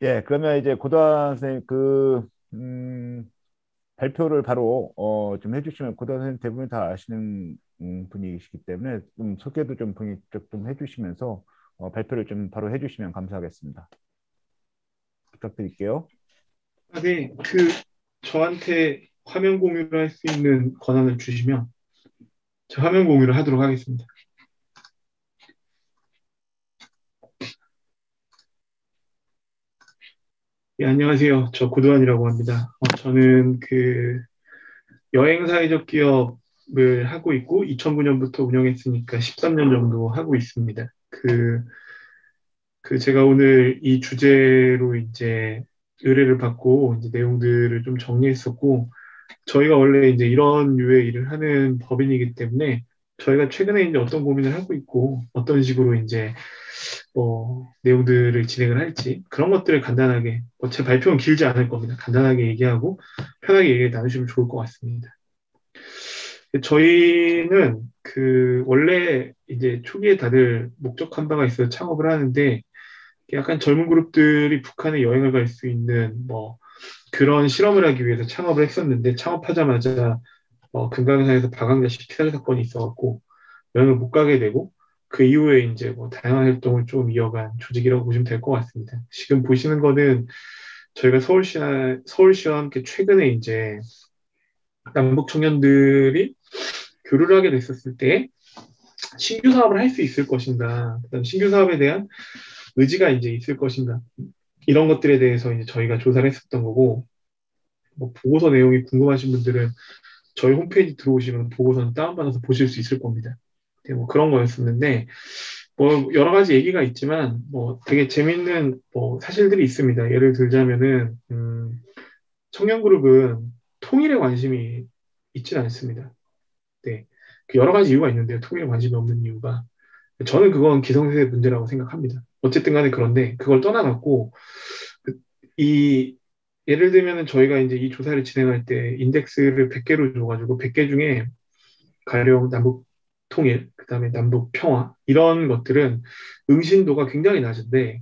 예, 그러면 이제 고등학생 발표를 바로 좀 해주시면 고등학생 대부분 다 아시는 분이시기 때문에 좀 소개도 좀 본인쪽 좀 해주시면서 발표를 좀 바로 해주시면 감사하겠습니다. 부탁드릴게요. 아, 네, 저한테 화면 공유를 할 수 있는 권한을 주시면 저 화면 공유를 하도록 하겠습니다. 예, 안녕하세요. 저 고도환이라고 합니다. 저는 여행 사회적 기업을 하고 있고 2009년부터 운영했으니까 13년 정도 하고 있습니다. 제가 오늘 이 주제로 이제 의뢰를 받고 이제 내용들을 좀 정리했었고 저희가 원래 이제 이런 류의 일을 하는 법인이기 때문에 저희가 최근에 이제 어떤 고민을 하고 있고 어떤 식으로 이제 내용들을 진행을 할지 그런 것들을 간단하게 제 발표는 길지 않을 겁니다. 간단하게 얘기하고 편하게 얘기 나누시면 좋을 것 같습니다. 저희는 원래 이제 초기에 다들 목적한 바가 있어서 창업을 하는데 약간 젊은 그룹들이 북한에 여행을 갈 수 있는 뭐 그런 실험을 하기 위해서 창업을 했었는데 창업하자마자 금강산에서 박왕자식 피살 사건이 있어갖고 여행을 못 가게 되고 그 이후에 이제 뭐 다양한 활동을 좀 이어간 조직이라고 보시면 될 것 같습니다. 지금 보시는 거는 저희가 서울시와 함께 최근에 이제 남북 청년들이 교류를 하게 됐었을 때 신규 사업을 할 수 있을 것인가, 그다음 신규 사업에 대한 의지가 이제 있을 것인가 이런 것들에 대해서 이제 저희가 조사를 했었던 거고 뭐 보고서 내용이 궁금하신 분들은 저희 홈페이지 들어오시면 보고서는 다운받아서 보실 수 있을 겁니다. 네, 뭐 그런 거였었는데 뭐 여러 가지 얘기가 있지만 뭐 되게 재밌는 뭐 사실들이 있습니다. 예를 들자면은 청년 그룹은 통일에 관심이 있지는 않습니다. 네. 그 여러 가지 이유가 있는데요. 통일에 관심이 없는 이유가 저는 그건 기성세대 문제라고 생각합니다. 어쨌든 간에 그런데 그걸 떠나갖고 그- 이 예를 들면은 저희가 이제 이 조사를 진행할 때 인덱스를 100개로 줘가지고 100개 중에 가령 남북 통일, 그다음에 남북 평화 이런 것들은 응신도가 굉장히 낮은데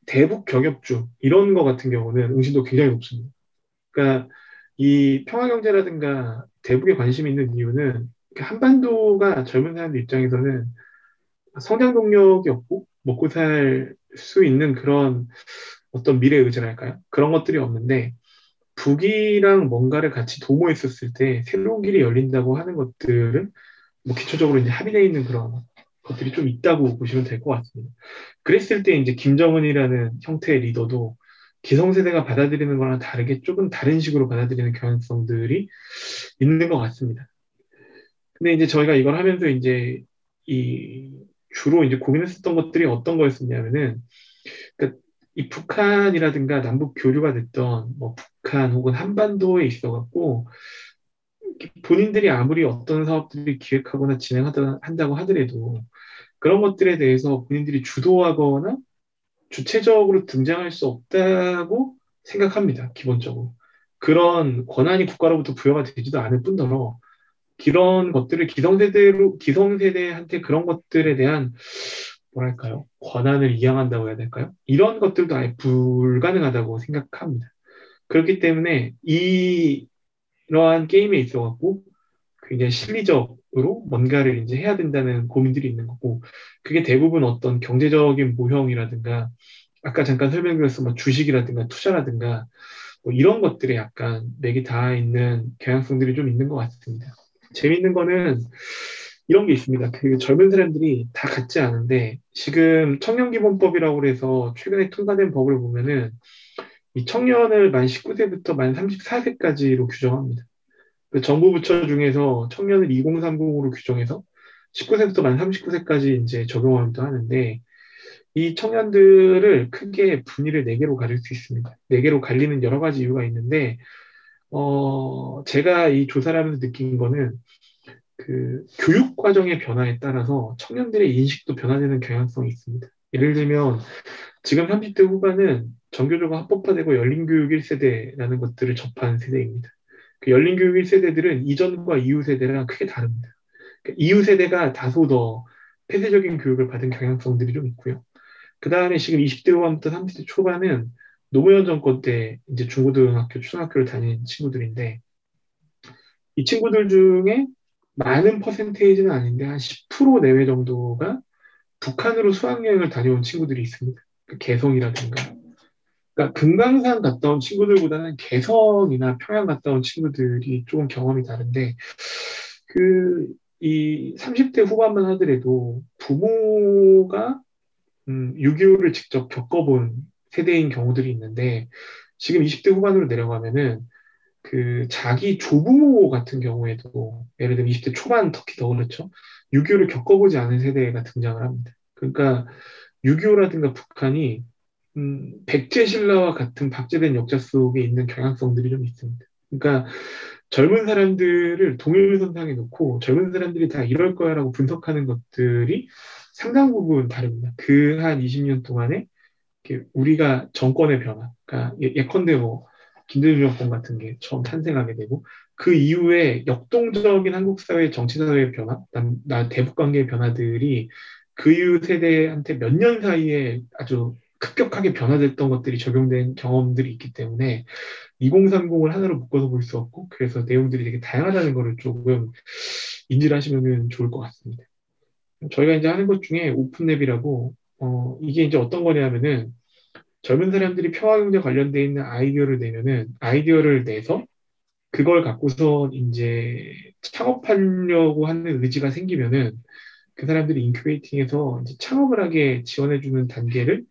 대북 경협주 이런 거 같은 경우는 응신도 굉장히 높습니다. 그러니까 이 평화 경제라든가 대북에 관심이 있는 이유는 한반도가 젊은 사람들 입장에서는 성장 동력이 없고 먹고 살 수 있는 그런 어떤 미래 의지랄까요? 그런 것들이 없는데 북이랑 뭔가를 같이 도모했었을 때 새로운 길이 열린다고 하는 것들은 뭐 기초적으로 이제 합의되어 있는 그런 것들이 좀 있다고 보시면 될 것 같습니다. 그랬을 때 이제 김정은이라는 형태의 리더도 기성세대가 받아들이는 거랑 다르게 조금 다른 식으로 받아들이는 경향성들이 있는 것 같습니다. 근데 이제 저희가 이걸 하면서 이제 이 주로 이제 고민했었던 것들이 어떤 거였었냐면은 그러니까 이 북한이라든가 남북 교류가 됐던 뭐 북한 혹은 한반도에 있어갖고 본인들이 아무리 어떤 사업들을 기획하거나 한다고 하더라도 그런 것들에 대해서 본인들이 주도하거나 주체적으로 등장할 수 없다고 생각합니다. 기본적으로. 그런 권한이 국가로부터 부여가 되지도 않을 뿐더러 그런 것들을 기성세대한테 그런 것들에 대한 뭐랄까요? 권한을 이양한다고 해야 될까요? 이런 것들도 아예 불가능하다고 생각합니다. 그렇기 때문에 이러한 게임에 있어갖고 굉장히 실리적으로 뭔가를 이제 해야 된다는 고민들이 있는 거고, 그게 대부분 어떤 경제적인 모형이라든가, 아까 잠깐 설명드렸던 뭐 주식이라든가 투자라든가, 뭐 이런 것들에 약간 맥이 닿아 있는 경향성들이 좀 있는 것 같습니다. 재밌는 거는 이런 게 있습니다. 젊은 사람들이 다 같지 않은데, 지금 청년기본법이라고 해서 최근에 통과된 법을 보면은, 이 청년을 만 19세부터 만 34세까지로 규정합니다. 그 정부 부처 중에서 청년을 2030으로 규정해서 19세부터 만 39세까지 이제 적용하기도 하는데 이 청년들을 크게 분위를 네 개로 가릴 수 있습니다. 네 개로 갈리는 여러 가지 이유가 있는데 제가 이 조사를 하면서 느낀 거는 교육 과정의 변화에 따라서 청년들의 인식도 변화되는 경향성이 있습니다. 예를 들면 지금 30대 후반은 정교조가 합법화되고 열린교육 1세대라는 것들을 접한 세대입니다. 그 열린교육 1세대들은 이전과 이후 세대랑 크게 다릅니다. 그러니까 이후 세대가 다소 더 폐쇄적인 교육을 받은 경향성들이 좀 있고요. 그 다음에 지금 20대 후반부터 30대 초반은 노무현 정권 때 이제 중고등학교, 초등학교를 다닌 친구들인데 이 친구들 중에 많은 퍼센테이지는 아닌데 한 10% 내외 정도가 북한으로 수학여행을 다녀온 친구들이 있습니다. 그 개성이라든가. 그러니까 금강산 갔다 온 친구들보다는 개성이나 평양 갔다 온 친구들이 조금 경험이 다른데 그 이 30대 후반만 하더라도 부모가 6.25를 직접 겪어본 세대인 경우들이 있는데 지금 20대 후반으로 내려가면은 그 자기 조부모 같은 경우에도 예를 들면 20대 초반 특히 더 그렇죠. 6.25를 겪어보지 않은 세대가 등장을 합니다. 그러니까 6.25라든가 북한이 백제신라와 같은 박제된 역사 속에 있는 경향성들이 좀 있습니다. 그러니까 젊은 사람들을 동일선상에 놓고 젊은 사람들이 다 이럴 거야라고 분석하는 것들이 상당 부분 다릅니다. 그 한 20년 동안에 우리가 정권의 변화, 그러니까 예컨대 뭐 김대중 정권 같은 게 처음 탄생하게 되고 그 이후에 역동적인 한국 사회 정치 사회의 변화, 나 대북 관계의 변화들이 그 이후 세대한테 몇 년 사이에 아주 급격하게 변화됐던 것들이 적용된 경험들이 있기 때문에 2030을 하나로 묶어서 볼 수 없고 그래서 내용들이 되게 다양하다는 거를 조금 인지를 하시면 좋을 것 같습니다. 저희가 이제 하는 것 중에 오픈랩이라고 이게 이제 어떤 거냐면은 젊은 사람들이 평화경제 관련돼 있는 아이디어를 내면은 아이디어를 내서 그걸 갖고서 이제 창업하려고 하는 의지가 생기면은 그 사람들이 인큐베이팅해서 이제 창업을 하게 지원해주는 단계를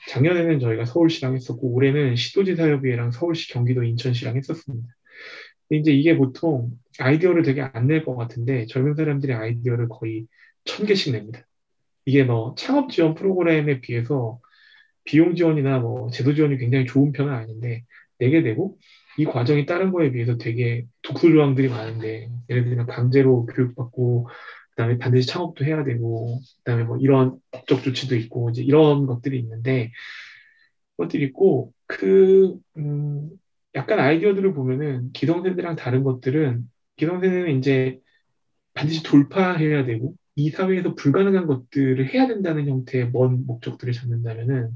작년에는 저희가 서울시랑 했었고 올해는 시도지사협의회랑 서울시, 경기도, 인천시랑 했었습니다. 근데 이제 이게 보통 아이디어를 되게 안 낼 것 같은데 젊은 사람들이 아이디어를 거의 1,000개씩 냅니다. 이게 뭐 창업 지원 프로그램에 비해서 비용 지원이나 뭐 제도 지원이 굉장히 좋은 편은 아닌데 내게 되고 이 과정이 다른 거에 비해서 되게 독소 조항들이 많은데 예를 들면 강제로 교육받고 그다음에 반드시 창업도 해야 되고 그다음에 뭐 이런 법적 조치도 있고 이제 이런 것들이 있는데 것들이 있고 약간 아이디어들을 보면은 기성세대랑 다른 것들은 기성세대는 이제 반드시 돌파해야 되고 이 사회에서 불가능한 것들을 해야 된다는 형태의 먼 목적들을 잡는다면은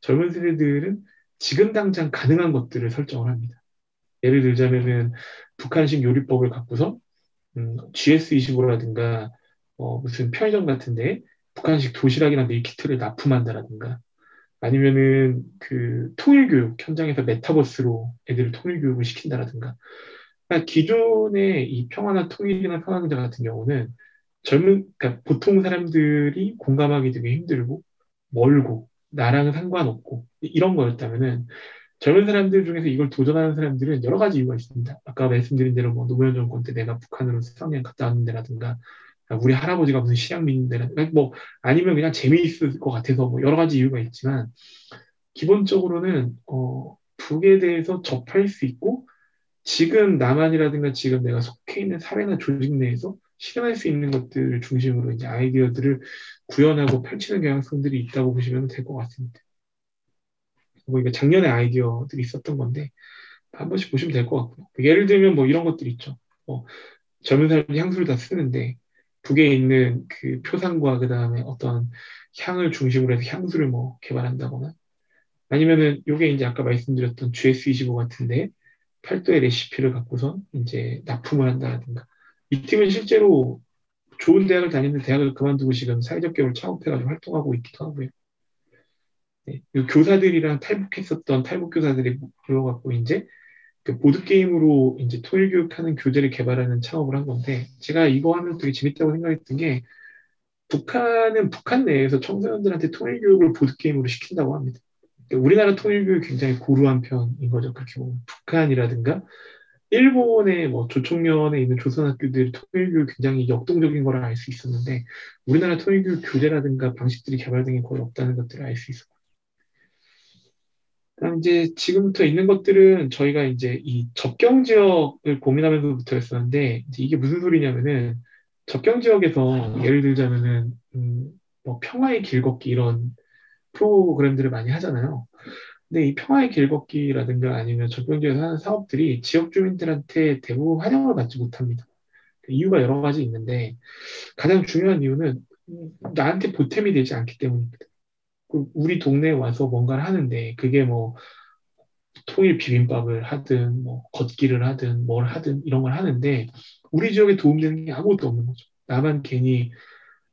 젊은 세대들은 지금 당장 가능한 것들을 설정을 합니다. 예를 들자면은 북한식 요리법을 갖고서 GS25라든가 무슨 편의점 같은데 북한식 도시락이나 밀키트를 납품한다라든가 아니면은 그 통일교육 현장에서 메타버스로 애들을 통일교육을 시킨다라든가 그러니까 기존의 이 평화나 통일이나 평화경제 같은 경우는 그러니까 보통 사람들이 공감하기 되게 힘들고 멀고 나랑은 상관없고 이런 거였다면은 젊은 사람들 중에서 이걸 도전하는 사람들은 여러 가지 이유가 있습니다. 아까 말씀드린 대로 뭐 노무현 정권 때 내가 북한으로 수학여행 갔다 왔는데라든가 우리 할아버지가 무슨 실향민인데라든가 뭐 아니면 그냥 재미있을 것 같아서 뭐 여러 가지 이유가 있지만 기본적으로는 북에 대해서 접할 수 있고 지금 남한이라든가 지금 내가 속해 있는 사회나 조직 내에서 실현할 수 있는 것들을 중심으로 이제 아이디어들을 구현하고 펼치는 경향성들이 있다고 보시면 될 것 같습니다. 뭐 이게 작년에 아이디어들이 있었던 건데 한 번씩 보시면 될 것 같고요. 예를 들면 뭐 이런 것들 있죠. 젊은 사람들이 향수를 다 쓰는데 북에 있는 그 표상과 그 다음에 어떤 향을 중심으로 해서 향수를 뭐 개발한다거나 아니면은 요게 이제 아까 말씀드렸던 GS25 같은데 팔도의 레시피를 갖고서 이제 납품을 한다든가. 이 팀은 실제로 좋은 대학을 다니는 대학을 그만두고 지금 사회적 기업을 창업해가지고 활동하고 있기도 하고요. 네. 그 교사들이랑 탈북했었던 탈북 교사들이 모여갖고 이제 그 보드게임으로 이제 토일 교육하는 교재를 개발하는 창업을 한 건데 제가 이거 하면 되게 재밌다고 생각했던 게 북한은 북한 내에서 청소년들한테 통일 교육을 보드게임으로 시킨다고 합니다. 우리나라 통일 교육 굉장히 고루한 편인 거죠. 그렇게 보면 북한이라든가 일본의 뭐 조총련에 있는 조선학교들 통일교육 굉장히 역동적인 걸 알 수 있었는데 우리나라 통일교육 교재라든가 방식들이 개발된 게 거의 없다는 것들을 알 수 있었고 그다음 이제 지금부터 있는 것들은 저희가 이제 이 접경 지역을 고민하면서부터였었는데 이제 이게 무슨 소리냐면은 접경 지역에서 예를 들자면은 뭐 평화의 길 걷기 이런 프로그램들을 많이 하잖아요. 근데 이 평화의 길 걷기라든가 아니면 접경 지역에서 하는 사업들이 지역 주민들한테 대부분 환영을 받지 못합니다. 그 이유가 여러 가지 있는데 가장 중요한 이유는 나한테 보탬이 되지 않기 때문입니다. 우리 동네에 와서 뭔가를 하는데 그게 뭐 통일 비빔밥을 하든 뭐 걷기를 하든 뭘 하든 이런 걸 하는데 우리 지역에 도움되는 게 아무것도 없는 거죠. 나만 괜히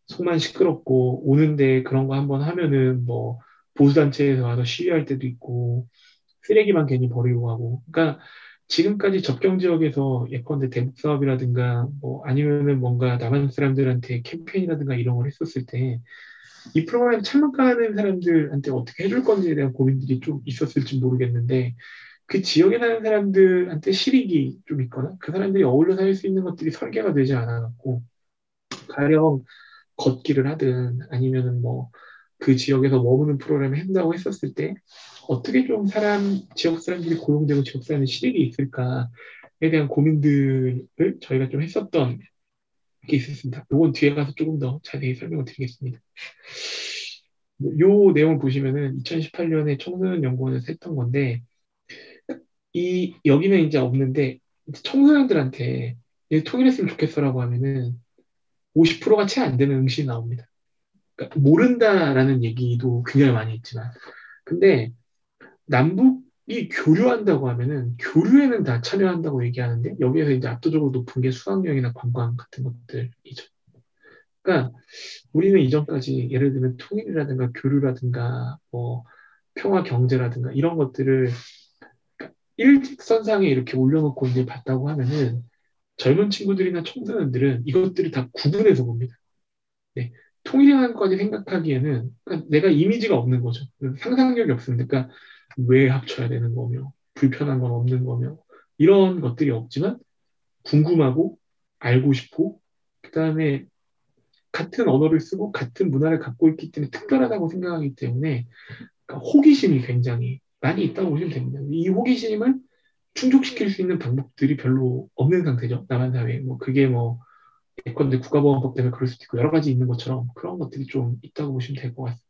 속만 시끄럽고 오는데 그런 거 한번 하면은 뭐 보수단체에서 와서 시위할 때도 있고 쓰레기만 괜히 버리고 가고. 그러니까 지금까지 접경 지역에서 예컨대 대북 사업이라든가 뭐 아니면은 뭔가 남한 사람들한테 캠페인이라든가 이런 걸 했었을 때 이 프로그램 참가하는 사람들한테 어떻게 해줄 건지에 대한 고민들이 좀 있었을지 모르겠는데 그 지역에 사는 사람들한테 실익이 좀 있거나 그 사람들이 어울려 살 수 있는 것들이 설계가 되지 않아갖고 가령 걷기를 하든 아니면은 뭐 그 지역에서 머무는 프로그램을 한다고 했었을 때 어떻게 좀 지역 사람들이 고용되고 지역 사람들이 실익이 있을까에 대한 고민들을 저희가 좀 했었던 게 있었습니다. 이건 뒤에 가서 조금 더 자세히 설명을 드리겠습니다. 요 내용을 보시면은 2018년에 청소년 연구원에서 했던 건데 여기는 이제 없는데 청소년들한테 통일했으면 좋겠어라고 하면은 50%가 채 안 되는 응시이 나옵니다. 그러니까 모른다라는 얘기도 굉장히 많이 있지만 근데 남북이 교류한다고 하면은 교류에는 다 참여한다고 얘기하는데 여기에서 이제 압도적으로 높은 게 수학여행이나 관광 같은 것들이죠. 그러니까 우리는 이전까지 예를 들면 통일이라든가 교류라든가 뭐 평화 경제라든가 이런 것들을 일직선상에 이렇게 올려놓고 이제 봤다고 하면은 젊은 친구들이나 청소년들은 이것들을 다 구분해서 봅니다. 네. 통일이라는 것까지 생각하기에는 그러니까 내가 이미지가 없는 거죠. 상상력이 없습니다. 그러니까 왜 합쳐야 되는 거며 불편한 건 없는 거며 이런 것들이 없지만 궁금하고 알고 싶고 그다음에 같은 언어를 쓰고 같은 문화를 갖고 있기 때문에 특별하다고 생각하기 때문에 그러니까 호기심이 굉장히 많이 있다고 보시면 됩니다. 이 호기심을 충족시킬 수 있는 방법들이 별로 없는 상태죠. 남한 사회에. 뭐 그게 뭐 예컨대 국가보안법 때문에 그럴 수도 있고 여러 가지 있는 것처럼 그런 것들이 좀 있다고 보시면 될 것 같습니다.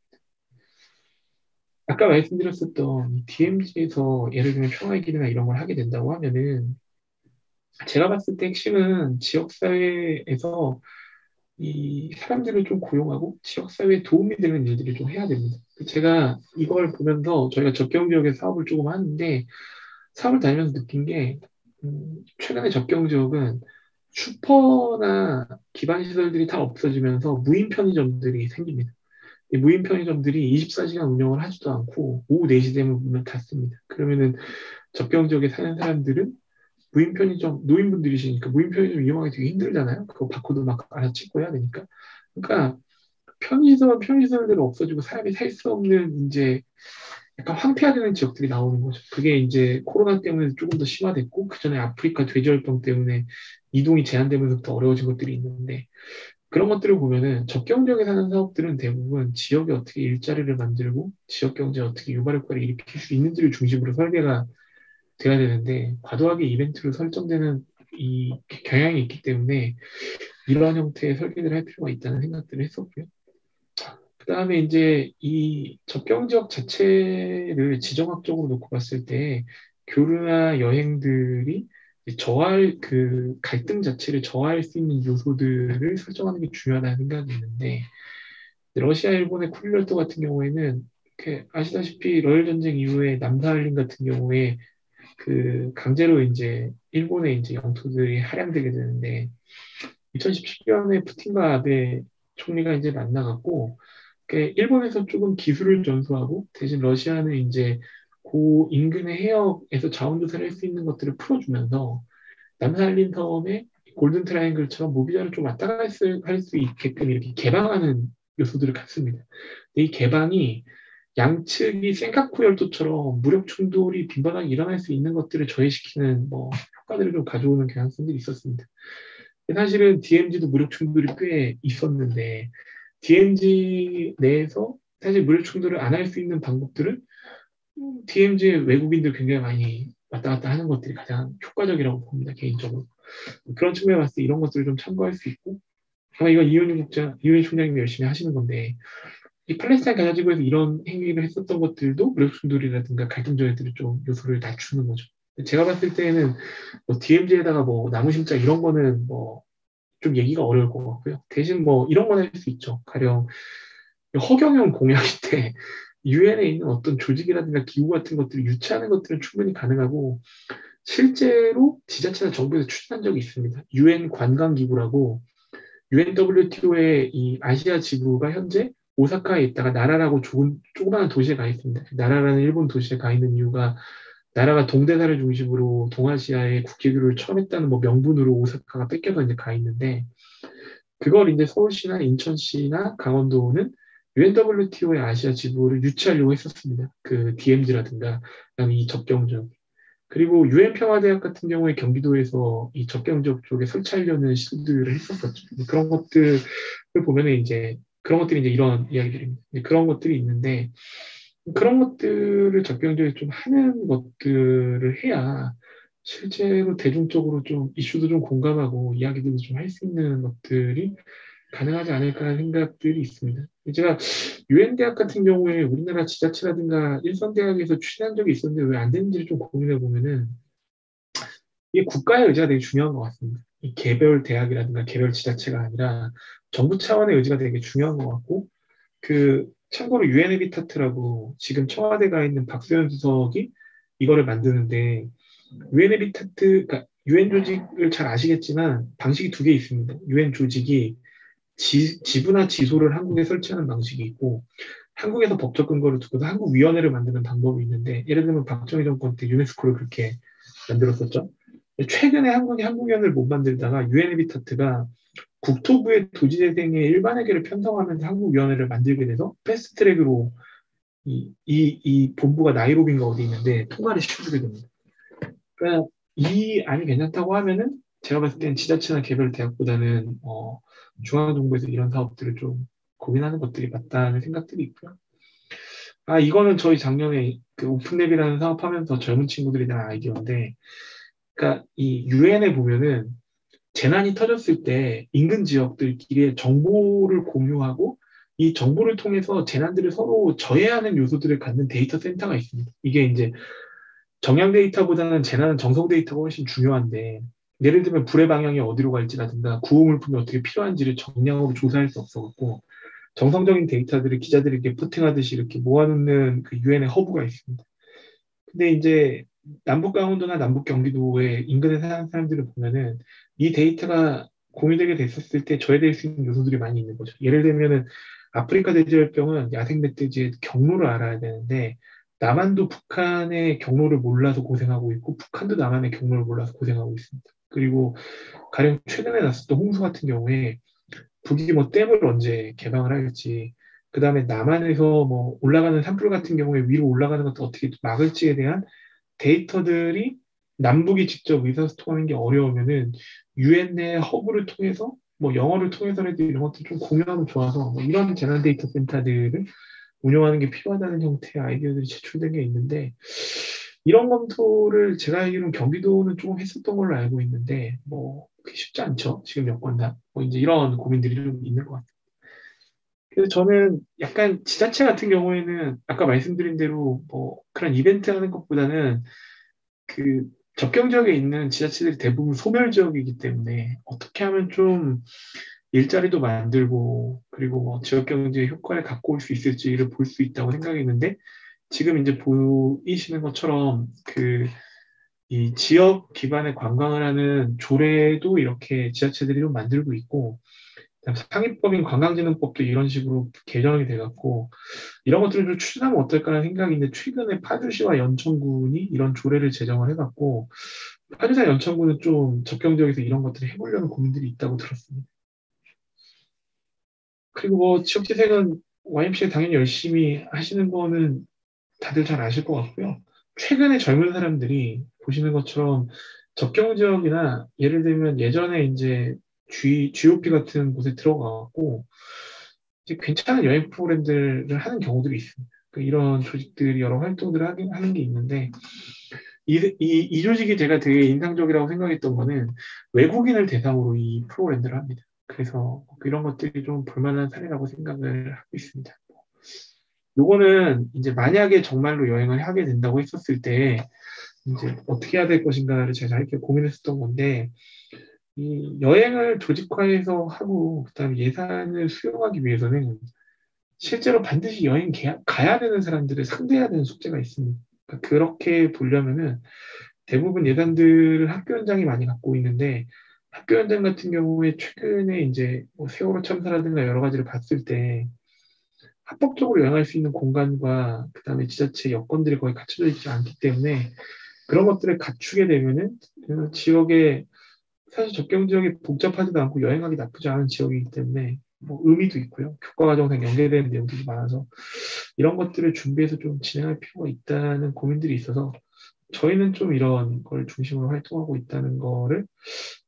아까 말씀드렸었던 DMZ에서 예를 들면 평화의 길이나 이런 걸 하게 된다고 하면은 제가 봤을 때 핵심은 지역사회에서 이 사람들을 좀 고용하고 지역사회에 도움이 되는 일들을 좀 해야 됩니다. 제가 이걸 보면서 저희가 접경지역에 사업을 조금 하는데 사업을 다니면서 느낀 게 최근에 접경지역은 슈퍼나 기반 시설들이 다 없어지면서 무인 편의점들이 생깁니다. 이 무인 편의점들이 24시간 운영을 하지도 않고 오후 4시 되면 문을 닫습니다. 그러면은 접경 지역에 사는 사람들은 무인 편의점 노인분들이시니까 무인 편의점 이용하기 되게 힘들잖아요. 그거 바코드 막 알아찍고 해야 되니까. 그러니까 편의시설들이 없어지고 사람이 살 수 없는 이제 약간 황폐화되는 지역들이 나오는 거죠. 그게 이제 코로나 때문에 조금 더 심화됐고 그 전에 아프리카 돼지열병 때문에 이동이 제한되면서부터 어려워진 것들이 있는데 그런 것들을 보면은 접경지역에 사는 사업들은 대부분 지역에 어떻게 일자리를 만들고 지역 경제에 어떻게 유발 효과를 일으킬 수 있는지를 중심으로 설계가 돼야 되는데 과도하게 이벤트로 설정되는 이 경향이 있기 때문에 이러한 형태의 설계를 할 필요가 있다는 생각들을 했었고요. 그 다음에 이제 이 접경 지역 자체를 지정학적으로 놓고 봤을 때 교류나 여행들이 저할 그 갈등 자체를 저할 수 있는 요소들을 설정하는 게 중요하다는 생각이 있는데 러시아, 일본의 쿠릴열도 같은 경우에는 이렇게 아시다시피 러일 전쟁 이후에 남사할린 같은 경우에 그 강제로 이제 일본의 이제 영토들이 할양되게 되는데 2017년에 푸틴과 아베 총리가 이제 만나갖고 일본에서 조금 기술을 전수하고 대신 러시아는 이제 그 인근의 해역에서 자원조사를 할 수 있는 것들을 풀어주면서 남사할린 섬의 골든 트라이앵글처럼 무비자를 좀 왔다 할 수 있게끔 이렇게 개방하는 요소들을 갖습니다. 이 개방이 양측이 센카쿠 열도처럼 무력 충돌이 빈번하게 일어날 수 있는 것들을 저해시키는 뭐 효과들을 좀 가져오는 경향성들이 있었습니다. 사실은 DMZ도 무력 충돌이 꽤 있었는데 DMZ 내에서 사실 무력 충돌을 안 할 수 있는 방법들은 DMZ의 외국인들 굉장히 많이 왔다 갔다 하는 것들이 가장 효과적이라고 봅니다, 개인적으로. 그런 측면에 봤을 때 이런 것들을 좀 참고할 수 있고, 아마 이건 이윤희 총장님이 열심히 하시는 건데, 이 팔레스타인 가자지구에서 이런 행위를 했었던 것들도 무력 충돌이라든가 갈등 조약들이 좀 요소를 낮추는 거죠. 제가 봤을 때는 뭐 DMZ에다가 뭐 나무 심자 이런 거는 뭐 좀 얘기가 어려울 것 같고요. 대신 뭐 이런 건 할 수 있죠. 가령 허경영 공약일 때 유엔에 있는 어떤 조직이라든가 기구 같은 것들을 유치하는 것들은 충분히 가능하고 실제로 지자체나 정부에서 추진한 적이 있습니다. 유엔 관광기구라고 UNWTO의 이 아시아 지부가 현재 오사카에 있다가 나라라고 조그마한 도시에 가 있습니다. 나라라는 일본 도시에 가 있는 이유가 나라가 동대사를 중심으로 동아시아의 국제교류를 처음 했다는 뭐 명분으로 오사카가 뺏겨서 이제 가 있는데 그걸 이제 서울시나 인천시나 강원도는 UNWTO의 아시아 지부를 유치하려고 했었습니다. 그 DMZ라든가 이 접경지역. 그리고 유엔 평화대학 같은 경우에 경기도에서 이 접경지역 쪽에 설치하려는 시도들을 했었었죠. 그런 것들을 보면은 이제 그런 것들이 이제 이런 이야기들입니다. 그런 것들이 있는데 그런 것들을 접경지역에 좀 하는 것들을 해야 실제로 대중적으로 좀 이슈도 좀 공감하고 이야기들도 좀 할 수 있는 것들이 가능하지 않을까라는 생각들이 있습니다. 제가 유엔 대학 같은 경우에 우리나라 지자체라든가 일선 대학에서 추진한 적이 있었는데 왜 안 되는지를 좀 고민해 보면은 이게 국가의 의지가 되게 중요한 것 같습니다. 이 개별 대학이라든가 개별 지자체가 아니라 정부 차원의 의지가 되게 중요한 것 같고 그 참고로 유엔 헤비타트라고 지금 청와대가 있는 박수현 수석이 이거를 만드는데 유엔 헤비타트 그러니까 유엔 조직을 잘 아시겠지만 방식이 두 개 있습니다. 유엔 조직이 지부나 지소를 한국에 설치하는 방식이 있고 한국에서 법적 근거를 두고서 한국위원회를 만드는 방법이 있는데 예를 들면 박정희 정권 때 유네스코를 그렇게 만들었었죠. 최근에 한국이 한국위원회를 못 만들다가 유엔 헤비타트가 국토부의 도지재생의 일반회계를 편성하면서 한국위원회를 만들게 돼서 패스트트랙으로 이 본부가 나이로비인가 어디 있는데 통과를 시켜주게 됩니다. 그러니까 이 안이 괜찮다고 하면은 제가 봤을 때는 지자체나 개별 대학보다는 중앙정부에서 이런 사업들을 좀 고민하는 것들이 맞다는 생각들이 있고요. 아 이거는 저희 작년에 그 오픈랩이라는 사업하면서 젊은 친구들이 낸 아이디어인데, 그러니까 이 유엔에 보면은 재난이 터졌을 때 인근 지역들끼리 정보를 공유하고 이 정보를 통해서 재난들을 서로 저해하는 요소들을 갖는 데이터 센터가 있습니다. 이게 이제 정량 데이터보다는 재난 정성 데이터가 훨씬 중요한데 예를 들면 불의 방향이 어디로 갈지라든가 구호물품이 어떻게 필요한지를 정량으로 조사할 수 없어갖고 정성적인 데이터들을 기자들이 이렇게 포팅하듯이 이렇게 모아놓는 그 유엔의 허브가 있습니다. 근데 이제 남북 강원도나 남북 경기도의 인근에 사는 사람들을 보면은 이 데이터가 공유되게 됐었을 때 저해될 수 있는 요소들이 많이 있는 거죠. 예를 들면은 아프리카 돼지열병은 야생 멧돼지의 경로를 알아야 되는데 남한도 북한의 경로를 몰라서 고생하고 있고 북한도 남한의 경로를 몰라서 고생하고 있습니다. 그리고 가령 최근에 났었던 홍수 같은 경우에 북이 뭐 댐을 언제 개방을 할지, 그 다음에 남한에서 뭐 올라가는 산불 같은 경우에 위로 올라가는 것도 어떻게 막을지에 대한 데이터들이 남북이 직접 의사소통하는 게 어려우면은 유엔 내 허브를 통해서 뭐 영어를 통해서라도 이런 것들 좀 공유하면 좋아서 뭐 이런 재난 데이터 센터들을 운영하는 게 필요하다는 형태의 아이디어들이 제출된 게 있는데 이런 검토를 제가 알기로는 경기도는 조금 했었던 걸로 알고 있는데 뭐 그게 쉽지 않죠. 지금 여건 다. 뭐 이제 이런 고민들이 좀 있는 것 같아요. 그래서 저는 약간 지자체 같은 경우에는 아까 말씀드린 대로 뭐 그런 이벤트 하는 것보다는 그 접경 지역에 있는 지자체들이 대부분 소멸 지역이기 때문에 어떻게 하면 좀 일자리도 만들고 그리고 뭐 지역 경제에 효과를 갖고 올 수 있을지를 볼 수 있다고 생각했는데 지금 이제 보이시는 것처럼 그 이 지역 기반의 관광을 하는 조례도 이렇게 지자체들이 좀 만들고 있고 상위법인 관광진흥법도 이런 식으로 개정이 돼갖고 이런 것들을 좀 추진하면 어떨까라는 생각인데 최근에 파주시와 연천군이 이런 조례를 제정을 해갖고 파주사 연천군은 좀 접경 지역에서 이런 것들을 해보려는 고민들이 있다고 들었습니다. 그리고 뭐 지역재생은 YMCA 당연히 열심히 하시는 거는 다들 잘 아실 것 같고요. 최근에 젊은 사람들이 보시는 것처럼 접경 지역이나 예를 들면 예전에 이제 GOP 같은 곳에 들어가고 이제 괜찮은 여행 프로그램들을 하는 경우들이 있습니다. 이런 조직들이 여러 활동들을 하는 게 있는데 이 조직이 제가 되게 인상적이라고 생각했던 거는 외국인을 대상으로 이 프로그램들을 합니다. 그래서 이런 것들이 좀 볼만한 사례라고 생각을 하고 있습니다. 요거는 이제 만약에 정말로 여행을 하게 된다고 했었을 때 이제 어떻게 해야 될 것인가를 제가 이렇게 고민했었던 건데 이 여행을 조직화해서 하고 그다음에 예산을 수용하기 위해서는 실제로 반드시 가야 되는 사람들을 상대해야 되는 숙제가 있습니다. 그러니까 그렇게 보려면은 대부분 예산들을 학교 현장이 많이 갖고 있는데 학교 현장 같은 경우에 최근에 이제 뭐 세월호 참사라든가 여러 가지를 봤을 때 합법적으로 여행할 수 있는 공간과 그다음에 지자체 여건들이 거의 갖춰져 있지 않기 때문에 그런 것들을 갖추게 되면은 그 지역에 사실 접경 지역이 복잡하지도 않고 여행하기 나쁘지 않은 지역이기 때문에 뭐 의미도 있고요. 교과과정상 연계되는 내용들이 많아서 이런 것들을 준비해서 좀 진행할 필요가 있다는 고민들이 있어서 저희는 좀 이런 걸 중심으로 활동하고 있다는 거를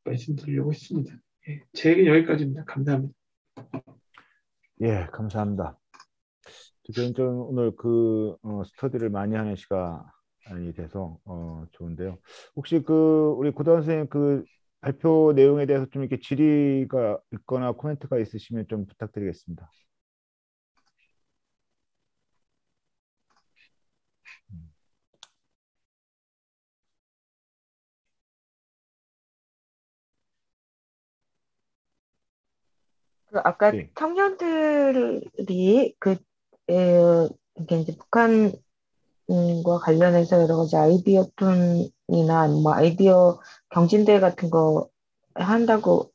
말씀드리려고 했습니다. 예, 제 얘기는 여기까지입니다. 감사합니다. 예, 감사합니다. 개인적으로 오늘 스터디를 많이 하는 시간이 돼서 좋은데요. 혹시 우리 고단 선생님 발표 내용에 대해서 좀 이렇게 질의가 있거나 코멘트가 있으시면 좀 부탁드리겠습니다. 아까 예, 청년들이 이게 이제 북한과 관련해서 여러 가지 아이디어 톤이나 뭐 아이디어 경진대회 같은 거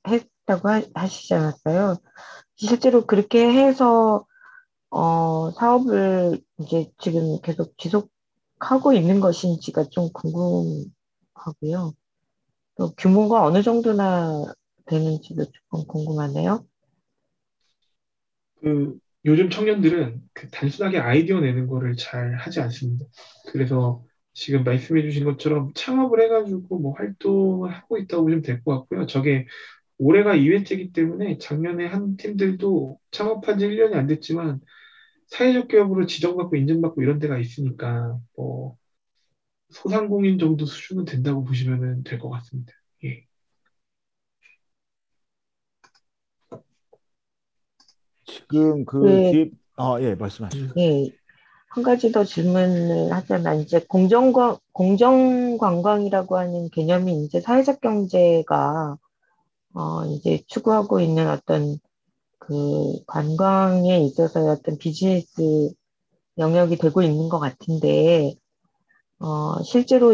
했다고 하시지 않았어요? 실제로 그렇게 해서 사업을 이제 지금 계속 지속하고 있는 것인지가 좀 궁금하고요. 또 규모가 어느 정도나 되는지도 조금 궁금하네요. 그 요즘 청년들은 그 단순하게 아이디어 내는 거를 잘 하지 않습니다. 그래서 지금 말씀해 주신 것처럼 창업을 해가지고 뭐 활동을 하고 있다고 보시면 될 것 같고요. 저게 올해가 2회째이기 때문에 작년에 한 팀들도 창업한 지 1년이 안 됐지만 사회적 기업으로 지정받고 인증받고 이런 데가 있으니까 뭐 소상공인 정도 수준은 된다고 보시면 될 것 같습니다. 예. 지금 그, 예, 말씀하시죠. 예, 한 가지 더 질문을 하자면, 이제 공정관광이라고 하는 개념이 이제 사회적 경제가, 이제 추구하고 있는 어떤 그 관광에 있어서의 어떤 비즈니스 영역이 되고 있는 것 같은데, 실제로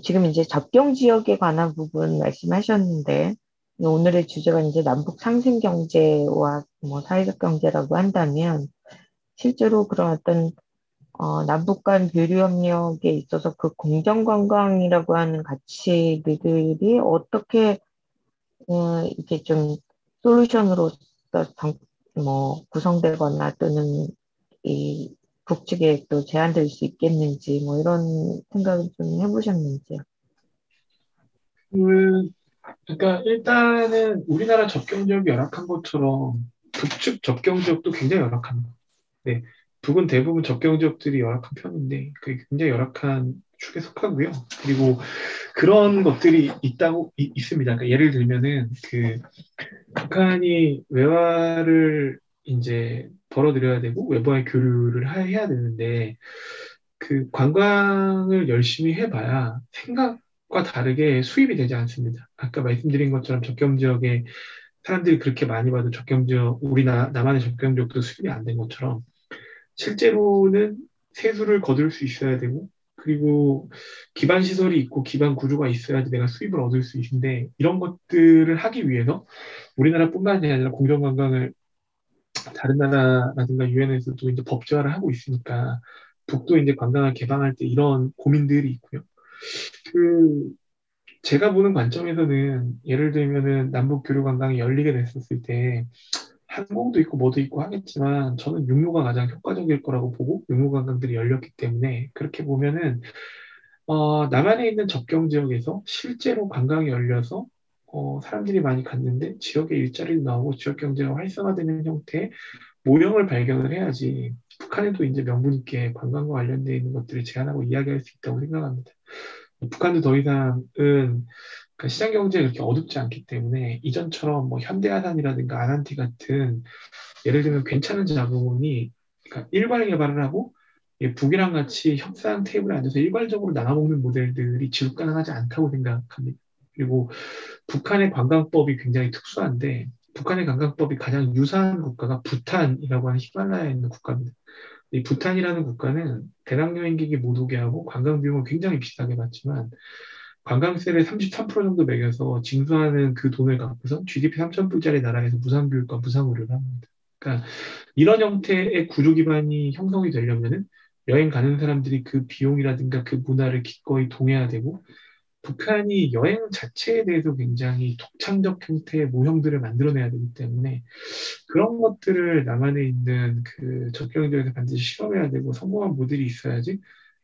지금 이제 접경 지역에 관한 부분 말씀하셨는데, 오늘의 주제가 이제 남북 상생 경제와 뭐 사회적 경제라고 한다면, 실제로 그런 어떤 남북 간 교류 협력에 있어서 그 공정관광이라고 하는 가치들이 어떻게 이렇게 좀 솔루션으로서 구성되거나 또는 이 북측에 또 제한될 수 있겠는지 뭐 이런 생각을 좀 해보셨는지요? 그, 그러니까 일단은 우리나라 접경 지역이 열악한 것처럼 북측 접경 지역도 굉장히 열악합니다. 네, 북은 대부분 접경 지역들이 열악한 편인데 그게 굉장히 열악한 축에 속하고요. 그리고 그런 것들이 있습니다. 그러니까 예를 들면은 북한이 외화를 이제 벌어들여야 되고 외부와의 교류를 해야 되는데 그 관광을 열심히 해봐야 생각과 다르게 수입이 되지 않습니다. 아까 말씀드린 것처럼 접경 지역에 사람들이 그렇게 많이 봐도 접경 지역, 나만의 접경 지역도 수입이 안 된 것처럼 실제로는 세수를 거둘 수 있어야 되고 그리고 기반 시설이 있고 기반 구조가 있어야지 내가 수입을 얻을 수 있는데 이런 것들을 하기 위해서 우리나라뿐만이 아니라 공정관광을 다른 나라라든가 유엔에서도 이제 법제화를 하고 있으니까 북도 이제 관광을 개방할 때 이런 고민들이 있고요. 그 제가 보는 관점에서는 예를 들면은 남북 교류 관광이 열리게 됐었을 때 항공도 있고 뭐도 있고 하겠지만 저는 육로가 가장 효과적일 거라고 보고 육로 관광들이 열렸기 때문에 그렇게 보면은 남한에 있는 접경 지역에서 실제로 관광이 열려서 사람들이 많이 갔는데 지역에 일자리도 나오고 지역 경제가 활성화되는 형태의 모형을 발견을 해야지 북한에도 이제 명분 있게 관광과 관련되어 있는 것들을 제한하고 이야기할 수 있다고 생각합니다. 북한도 더 이상은 그 시장 경제가 그렇게 어둡지 않기 때문에 이전처럼 뭐 현대아산이라든가 아난티 같은 예를 들면 괜찮은 자본이 그러니까 일괄 개발을 하고 북이랑 같이 협상 테이블에 앉아서 일괄적으로 나눠먹는 모델들이 지속 가능하지 않다고 생각합니다. 그리고 북한의 관광법이 굉장히 특수한데 북한의 관광법이 가장 유사한 국가가 부탄이라고 하는 히말라야에 있는 국가입니다. 이 부탄이라는 국가는 배낭여행객이 못 오게 하고 관광 비용을 굉장히 비싸게 받지만 관광세를 33% 정도 매겨서 징수하는 그 돈을 갖고서 GDP 3,000불짜리 나라에서 무상교육과 무상의료를 합니다. 그러니까 이런 형태의 구조 기반이 형성이 되려면은 여행 가는 사람들이 그 비용이라든가 그 문화를 기꺼이 동해야 되고 북한이 여행 자체에 대해서 굉장히 독창적 형태의 모형들을 만들어내야 되기 때문에 그런 것들을 남한에 있는 그 접경지역에서 반드시 실험해야 되고 성공한 모델이 있어야지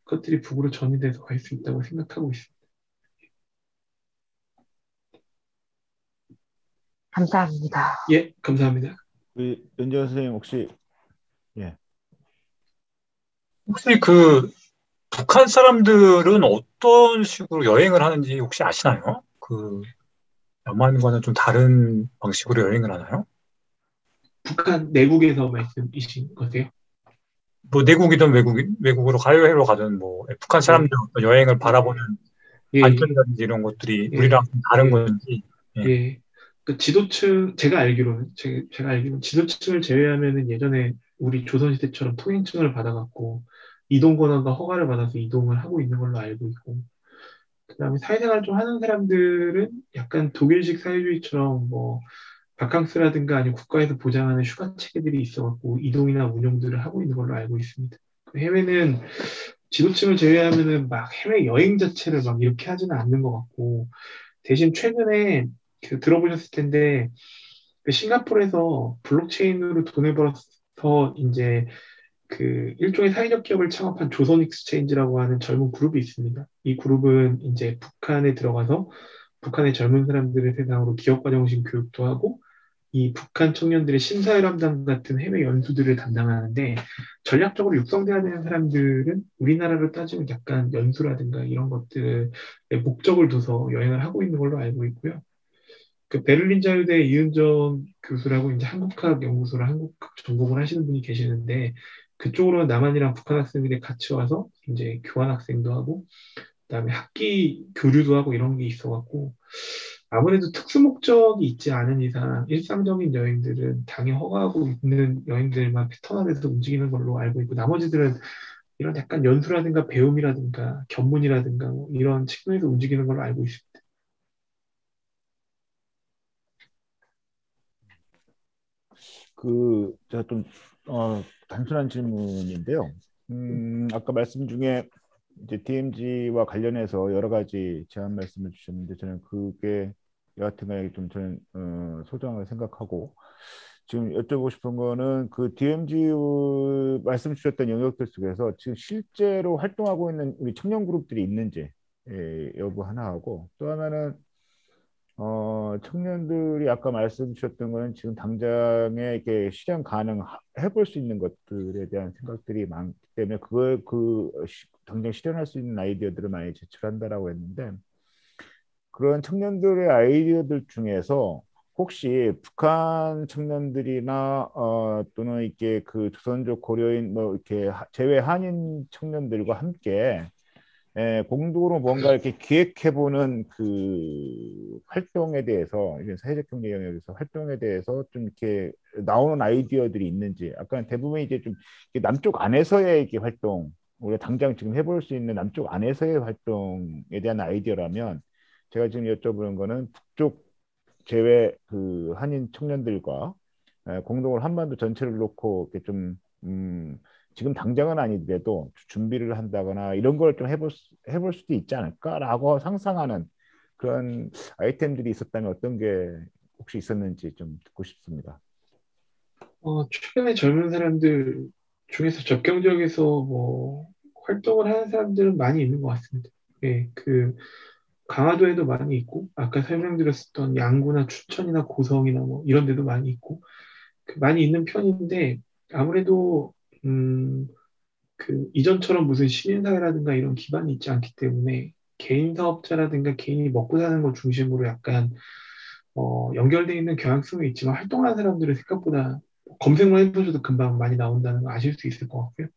그것들이 북으로 전이돼서 갈 수 있다고 생각하고 있습니다. 감사합니다. 예, 감사합니다. 우리 연재 선생님 혹시 예. 혹시 그 북한 사람들은 어떤 식으로 여행을 하는지 혹시 아시나요? 그 남한과는 좀 다른 방식으로 여행을 하나요? 북한 내국에서 말씀이신 거세요? 뭐 내국이든 외국으로 가요회로 가든 뭐 북한 사람들 어떤 여행을 바라보는 예, 관점이라든지 이런 것들이 예, 우리랑 좀 다른 예, 건지. 예. 예. 그 지도층, 제가 알기로는 지도층을 제외하면은 예전에 우리 조선시대처럼 통행증을 받아갖고 이동 권한과 허가를 받아서 이동을 하고 있는 걸로 알고 있고, 그다음에 사회생활 좀 하는 사람들은 약간 독일식 사회주의처럼 뭐 바캉스라든가 아니면 국가에서 보장하는 휴가 체계들이 있어갖고 이동이나 운용들을 하고 있는 걸로 알고 있습니다. 그 해외는 지도층을 제외하면은 막 해외 여행 자체를 막 이렇게 하지는 않는 것 같고, 대신 최근에 그 들어보셨을 텐데 그 싱가포르에서 블록체인으로 돈을 벌어서 이제 그 일종의 사회적 기업을 창업한 조선 익스체인지라고 하는 젊은 그룹이 있습니다. 이 그룹은 이제 북한에 들어가서 북한의 젊은 사람들을 대상으로 기업 과정식 교육도 하고 이 북한 청년들의 심사회람단 같은 해외 연수들을 담당하는데 전략적으로 육성돼야 되는 사람들은 우리나라로 따지면 약간 연수라든가 이런 것들의 목적을 둬서 여행을 하고 있는 걸로 알고 있고요. 그 베를린 자유대 이은정 교수라고 이제 한국학 연구소를 한국학 전공을 하시는 분이 계시는데 그쪽으로 남한이랑 북한 학생들이 같이 와서 이제 교환 학생도 하고 그다음에 학기 교류도 하고 이런 게 있어갖고 아무래도 특수 목적이 있지 않은 이상 일상적인 여행들은 당연히 허가하고 있는 여행들만 패턴화돼서 움직이는 걸로 알고 있고 나머지들은 이런 약간 연수라든가 배움이라든가 견문이라든가 뭐 이런 측면에서 움직이는 걸로 알고 있습니다. 그 제가 좀 단순한 질문인데요. 아까 말씀 중에 이제 DMZ와 관련해서 여러 가지 제안 말씀을 주셨는데 저는 그게 여하튼간에 좀 저는 소중하게 생각하고 지금 여쭤보고 싶은 거는 그 DMZ 말씀 주셨던 영역들 속에서 지금 실제로 활동하고 있는 우리 청년 그룹들이 있는지 여부 하나 하고 또 하나는 청년들이 아까 말씀 주셨던 거는 지금 당장에 이렇게 실현 가능해 볼 수 있는 것들에 대한 생각들이 많기 때문에 그걸 당장 실현할 수 있는 아이디어들을 많이 제출한다라고 했는데 그런 청년들의 아이디어들 중에서 혹시 북한 청년들이나 또는 이렇게 그 조선족 고려인 뭐 이렇게 재외 한인 청년들과 함께 공동으로 뭔가 이렇게 기획해보는 그 활동에 대해서 이런 사회적 경제 영역에서 활동에 대해서 좀 이렇게 나오는 아이디어들이 있는지 아까 대부분 이제 좀 남쪽 안에서의 이렇게 활동 우리가 당장 지금 해볼 수 있는 남쪽 안에서의 활동에 대한 아이디어라면 제가 지금 여쭤보는 거는 북쪽 제외 그 한인 청년들과 공동으로 한반도 전체를 놓고 이렇게 좀 지금 당장은 아니더라도 준비를 한다거나 이런 걸 좀 해볼 수도 있지 않을까라고 상상하는 그런 아이템들이 있었다면 어떤 게 혹시 있었는지 좀 듣고 싶습니다. 최근에 젊은 사람들 중에서 접경 지역에서 뭐 활동을 하는 사람들은 많이 있는 것 같습니다. 예, 그 강화도에도 많이 있고 아까 설명드렸었던 양구나 춘천이나 고성이나 뭐 이런 데도 많이 있고 많이 있는 편인데 아무래도 음, 그 이전처럼 무슨 시민사회라든가 이런 기반이 있지 않기 때문에 개인 사업자라든가 개인이 먹고 사는 걸 중심으로 약간 연결돼 있는 경향성이 있지만 활동하는 사람들은 생각보다 검색만 해보셔도 금방 많이 나온다는 거 아실 수 있을 것 같고요.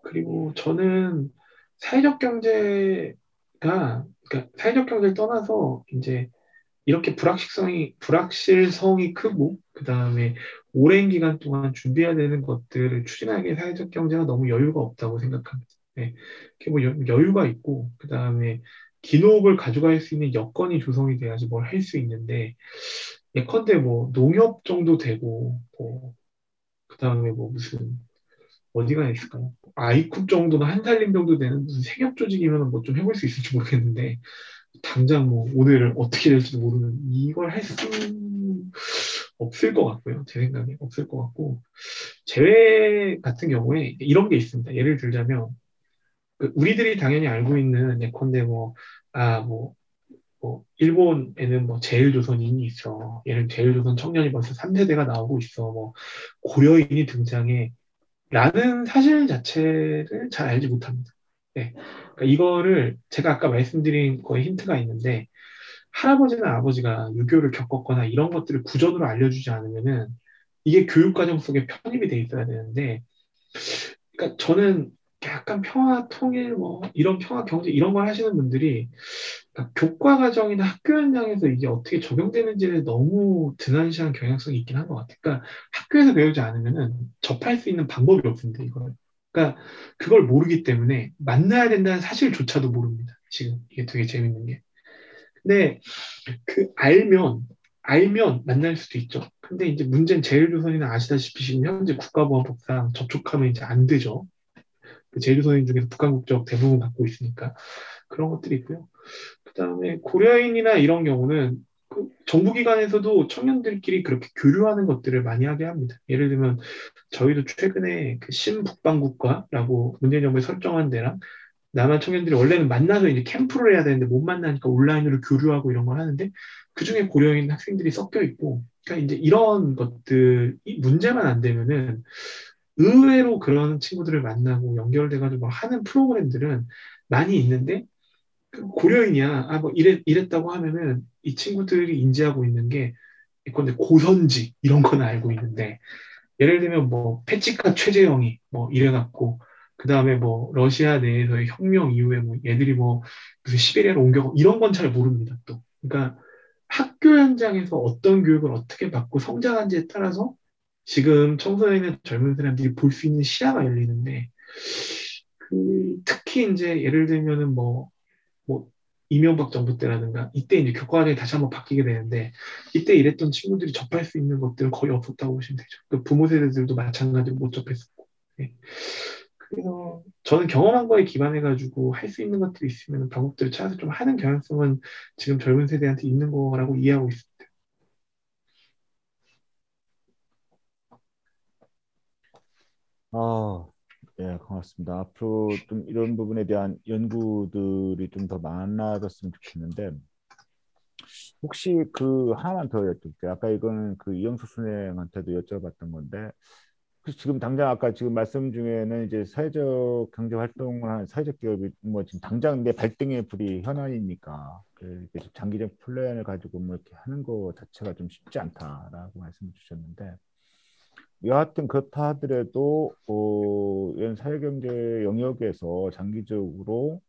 그리고 저는 사회적 경제가, 그러니까 사회적 경제를 떠나서 이제 이렇게 불확실성이 크고, 그 다음에 오랜 기간 동안 준비해야 되는 것들을 추진하기에 사회적 경제가 너무 여유가 없다고 생각합니다. 네. 이렇게 뭐 여유가 있고, 그 다음에 긴 호흡을 가져갈 수 있는 여건이 조성이 돼야지 뭘 할 수 있는데, 예컨대 뭐 농협 정도 되고, 뭐, 그 다음에 뭐 무슨, 어디가 있을까요? 아이쿱 정도나 한살림 정도 되는 무슨 생협 조직이면 뭐 좀 해볼 수 있을지 모르겠는데, 당장 뭐 오늘 어떻게 될지도 모르는 이걸 할 수 없을 것 같고요. 제 생각에 없을 것 같고 재회 같은 경우에 이런 게 있습니다. 예를 들자면 우리들이 당연히 알고 있는 예컨대 뭐 일본에는 뭐 제일조선인이 있어. 얘는 제일조선 청년이 벌써 3세대가 나오고 있어. 뭐 고려인이 등장해. 라는 사실 자체를 잘 알지 못합니다. 네. 그러니까 이거를 제가 아까 말씀드린 거에 힌트가 있는데 할아버지나 아버지가 유교를 겪었거나 이런 것들을 구전으로 알려주지 않으면은 이게 교육과정 속에 편입이 돼 있어야 되는데, 그러니까 저는 약간 평화 통일 뭐 이런 평화 경제 이런 걸 하시는 분들이 그러니까 교과 과정이나 학교 현장에서 이게 어떻게 적용되는지를 너무 등한시한 경향성이 있긴 한 것 같아요. 그러니까 학교에서 배우지 않으면은 접할 수 있는 방법이 없습니다, 이거는. 그러니까 그걸 모르기 때문에 만나야 된다는 사실조차도 모릅니다. 지금 이게 되게 재밌는 게. 근데 알면 만날 수도 있죠. 근데 이제 문제는 제일조선이나 아시다시피 지금 현재 국가보안법상 접촉하면 이제 안 되죠. 그 제일조선인 중에서 북한 국적 대부분 갖고 있으니까 그런 것들이 있고요. 그다음에 고려인이나 이런 경우는 그 정부기관에서도 청년들끼리 그렇게 교류하는 것들을 많이 하게 합니다. 예를 들면 저희도 최근에 그 신북방국가라고 문재인 정부에 설정한 데랑 남한 청년들이 원래는 만나서 이제 캠프를 해야 되는데 못 만나니까 온라인으로 교류하고 이런 걸 하는데 그중에 고려인 학생들이 섞여 있고 그러니까 이제 이런 것들이 문제만 안 되면은 의외로 그런 친구들을 만나고 연결돼가지고 하는 프로그램들은 많이 있는데 그 고려인이야 뭐 이랬다고 하면은 이 친구들이 인지하고 있는 게 있건데 고선지 이런 건 알고 있는데 예를 들면 뭐 페치카 최재형이 뭐 이래갖고 그 다음에 뭐 러시아 내에서의 혁명 이후에 뭐 얘들이 뭐 무슨 시베리아로 옮겨가 이런 건 잘 모릅니다 또. 그러니까 학교 현장에서 어떤 교육을 어떻게 받고 성장한지에 따라서 지금 청소년이나 젊은 사람들이 볼 수 있는 시야가 열리는데 특히 이제 예를 들면은 뭐 이명박 정부 때라든가 이때 이제 교과과정이 다시 한번 바뀌게 되는데 이때 일했던 친구들이 접할 수 있는 것들은 거의 없었다고 보시면 되죠. 그 부모 세대들도 마찬가지로 못 접했었고. 네. 그래서 저는 경험한 거에 기반해가지고 할 수 있는 것들이 있으면 방법들을 찾아서 좀 하는 경향성은 지금 젊은 세대한테 있는 거라고 이해하고 있습니다. 아, 예, 고맙습니다. 앞으로 좀 이런 부분에 대한 연구들이 좀 더 많아졌으면 좋겠는데, 혹시 그 하나만 더 여쭤볼게요. 아까 이거는 그 이영수 선생님한테도 여쭤봤던 건데, 혹시 지금 당장 아까 지금 말씀 중에는 이제 사회적 경제 활동을 하는 사회적 기업이 뭐 지금 당장 내 발등에 불이 현안이니까 이렇게 장기적 플랜을 가지고 뭐 이렇게 하는 거 자체가 좀 쉽지 않다라고 말씀을 주셨는데, 여하튼 그렇다 하더라도 이런 사회경제 영역에서 장기적으로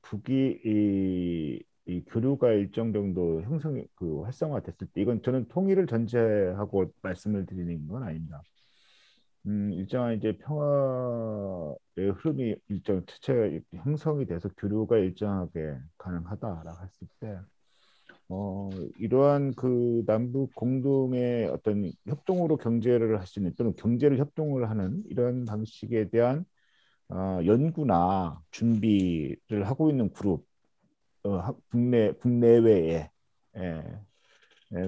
북이 이 교류가 일정 정도 형성 그 활성화됐을 때 이건 저는 통일을 전제하고 말씀을 드리는 건 아닙니다. 일정한 이제 평화의 흐름이 일정 체제가 형성이 돼서 교류가 일정하게 가능하다라고 했을 때 이러한 그 남북 공동의 어떤 협동으로 경제를 할 수 있는 또는 경제를 협동을 하는 이런 방식에 대한 연구나 준비를 하고 있는 그룹 국내외에 예,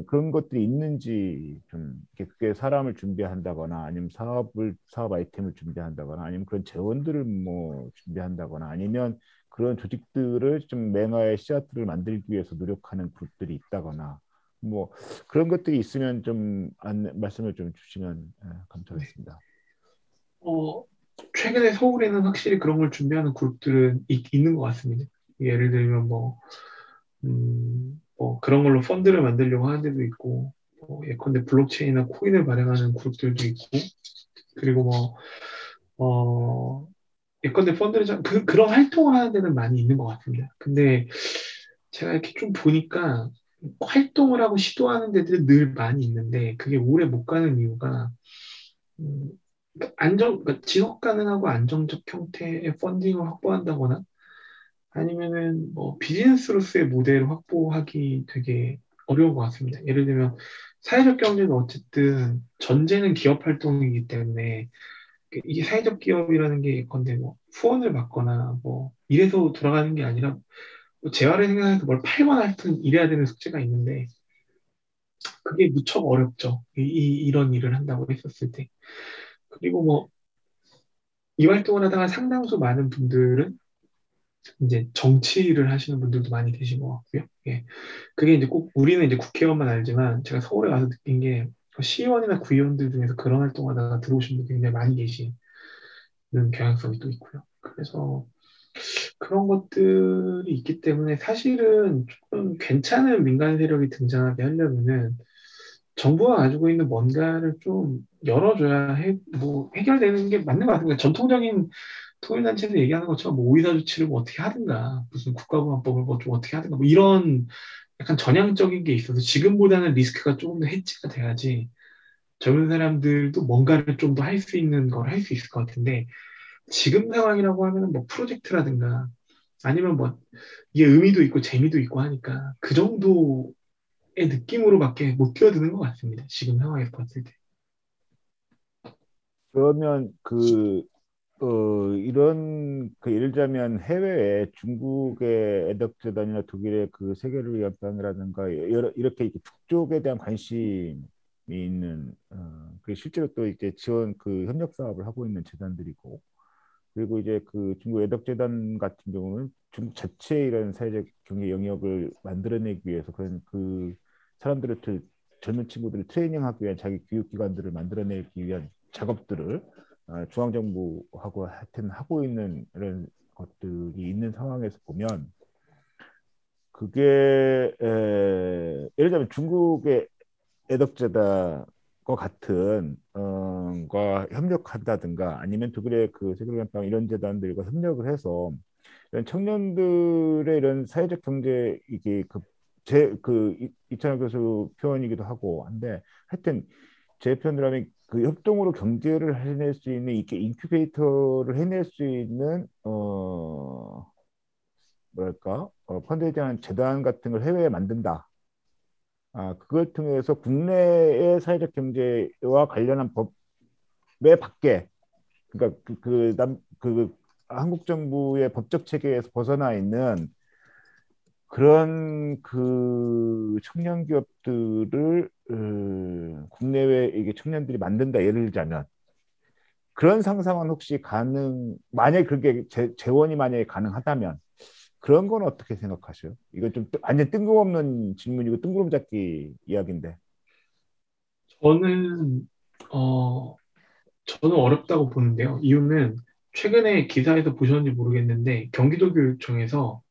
그런 것들이 있는지 좀 그게 사람을 준비한다거나 아니면 사업 아이템을 준비한다거나 아니면 그런 재원들을 뭐 준비한다거나 아니면 그런 조직들을 좀 맹화의 씨앗들을 만들기 위해서 노력하는 그룹들이 있다거나 뭐 그런 것들이 있으면 좀 말씀을 좀 주시면 감사하겠습니다. 어, 최근에 서울에는 확실히 그런 걸 준비하는 그룹들은 있는 것 같습니다. 예를 들면 뭐 그런 걸로 펀드를 만들려고 하는 데도 있고, 예컨대 블록체인이나 코인을 발행하는 그룹들도 있고, 그리고 예컨대 펀드를, 그런 활동을 하는 데는 많이 있는 것 같습니다. 근데 제가 이렇게 좀 보니까 활동을 하고 시도하는 데들이 늘 많이 있는데 그게 오래 못 가는 이유가 음, 그러니까 지속 가능하고 안정적 형태의 펀딩을 확보한다거나 아니면은 뭐 비즈니스로서의 모델을 확보하기 되게 어려운 것 같습니다. 예를 들면 사회적 경제는 어쨌든 전제는 기업 활동이기 때문에 이게 사회적 기업이라는 게 예컨대 뭐 후원을 받거나 뭐 이래서 돌아가는 게 아니라 뭐 재활을 생각해서 뭘 팔거나 하여튼 이래야 되는 숙제가 있는데 그게 무척 어렵죠. 이런 일을 한다고 했었을 때. 그리고 뭐 이 활동을 하다가 상당수 많은 분들은 이제 정치를 하시는 분들도 많이 계신 것 같고요. 예. 그게 이제 꼭 우리는 이제 국회의원만 알지만 제가 서울에 와서 느낀 게 시의원이나 구의원들 중에서 그런 활동하다가 들어오신 분들이 굉장히 많이 계시는 경향성이 또 있고요. 그래서 그런 것들이 있기 때문에 사실은 조금 괜찮은 민간 세력이 등장하게 하려면은 정부가 가지고 있는 뭔가를 좀 열어줘야 뭐 해결되는 게 맞는 것 같습니다. 전통적인 통일단체에서 얘기하는 것처럼 뭐 오이사 조치를 뭐 어떻게 하든가 무슨 국가보안법을 뭐 좀 어떻게 하든가 뭐 이런 약간 전향적인 게 있어서 지금보다는 리스크가 조금 더 해지가 돼야지 젊은 사람들도 뭔가를 좀 더 할 수 있는 걸 할 수 있을 것 같은데 지금 상황이라고 하면은 뭐 프로젝트라든가 아니면 뭐 이게 의미도 있고 재미도 있고 하니까 그 정도의 느낌으로밖에 못 뛰어드는 것 같습니다. 지금 상황에서 봤을 때. 그러면 이런 예를 들자면 해외에 중국의 애덕재단이나 독일의 그 세계를 위한 plan이라든가 이렇게 북쪽에 대한 관심이 있는 그 실제로 또 이제 지원 협력 사업을 하고 있는 재단들이고 그리고 이제 그 중국 애덕재단 같은 경우는 중국 자체의 이런 사회적 경제 영역을 만들어내기 위해서 그런 사람들을 젊은 친구들을 트레이닝하기 위한 자기 교육기관들을 만들어내기 위한 작업들을 중앙정부하고 하여튼 하고 있는 이런 것들이 있는 상황에서 보면 그게 예를 들면 중국의 애덕재단과 같은 과 협력한다든가 아니면 독일의 그 세계관방 이런 재단들과 협력을 해서 이런 청년들의 이런 사회적 경제 이게 이찬혁 교수 표현이기도 하고 한데 하여튼 제 표현으로 하면 그 협동으로 경제를 해낼 수 있는 이렇게 인큐베이터를 해낼 수 있는 뭐랄까 펀드에이징하는 재단 같은 걸 해외에 만든다. 그걸 통해서 국내의 사회적 경제와 관련한 법에 밖에 그러니까 한국 정부의 법적 체계에서 벗어나 있는 그런 청년 기업들을 국내외 이게 청년들이 만든다 예를 들자면 그런 상상은 혹시 만약에 그게 재원이 만약에 가능하다면 그런 건 어떻게 생각하셔요? 이건 좀 완전 뜬금없는 질문이고 뜬구름 잡기 이야기인데. 저는 어 저는 어렵다고 보는데요. 이유는 최근에 기사에서 보셨는지 모르겠는데 경기도교육청에서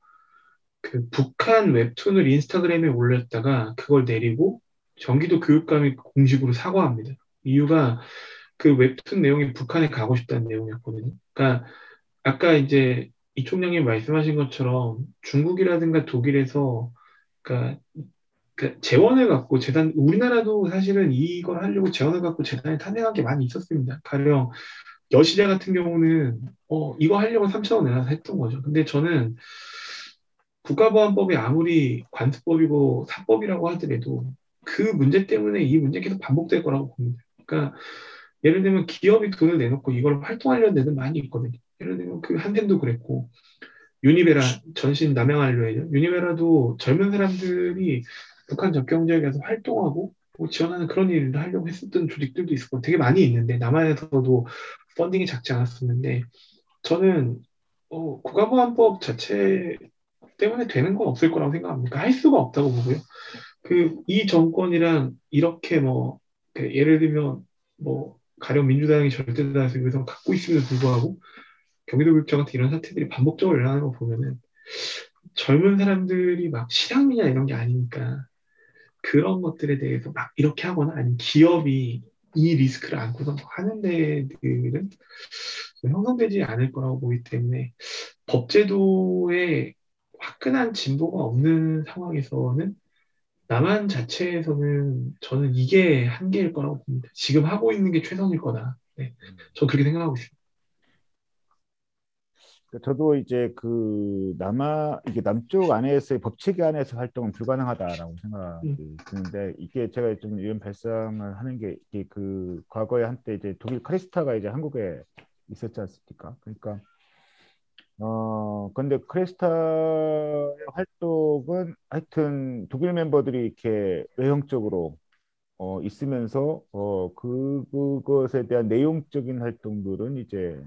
그 북한 웹툰을 인스타그램에 올렸다가 그걸 내리고 경기도 교육감이 공식으로 사과합니다. 이유가 그 웹툰 내용이 북한에 가고 싶다는 내용이었거든요. 그러니까 아까 이제 이 총장님 말씀하신 것처럼 중국이라든가 독일에서 그러니까 재원을 갖고 재단 우리나라도 사실은 이걸 하려고 재원을 갖고 재단에 탄생한 게 많이 있었습니다. 가령 여시대 같은 경우는 이거 하려고 3천원 내놔서 했던 거죠. 근데 저는 국가보안법이 아무리 관습법이고 사법이라고 하더라도 그 문제 때문에 이 문제 계속 반복될 거라고 봅니다. 그러니까 예를 들면 기업이 돈을 내놓고 이걸 활동하려는 데는 많이 있거든요. 예를 들면 그 한샘도 그랬고 유니베라 전신 남양알로 해요. 유니베라도 젊은 사람들이 북한 접경 지역에서 활동하고 뭐 지원하는 그런 일을 하려고 했었던 조직들도 있었고 되게 많이 있는데 남한에서도 펀딩이 작지 않았었는데 저는 국가보안법 자체 때문에 되는 건 없을 거라고 생각합니다. 할 수가 없다고 보고요. 이 정권이랑 이렇게 뭐 예를 들면 뭐 가령 민주당이 절대다수를 갖고 있음에도 불구하고 경기도교육청 같은 이런 사태들이 반복적으로 일어나는 거 보면은 젊은 사람들이 막 실향미냐 이런 게 아니니까 그런 것들에 대해서 막 이렇게 하거나 아니면 기업이 이 리스크를 안고서 뭐 하는 데들은 형성되지 않을 거라고 보기 때문에 법제도의 화끈한 진보가 없는 상황에서는 남한 자체에서는 저는 이게 한계일 거라고 봅니다. 지금 하고 있는 게 최선일 거다. 네, 전 그렇게 생각하고 있습니다. 저도 이제 그 이게 남쪽 안에서의 법체계 안에서 활동은 불가능하다라고 음, 생각이 드는데 이게 제가 좀 이런 발상을 하는 게 이게 그 과거에 한때 이제 독일 크레스타가 이제 한국에 있었지 않습니까? 그러니까 근데 크레스타의 활동은 하여튼 독일 멤버들이 이렇게 외형적으로 있으면서 그것에 대한 내용적인 활동들은 이제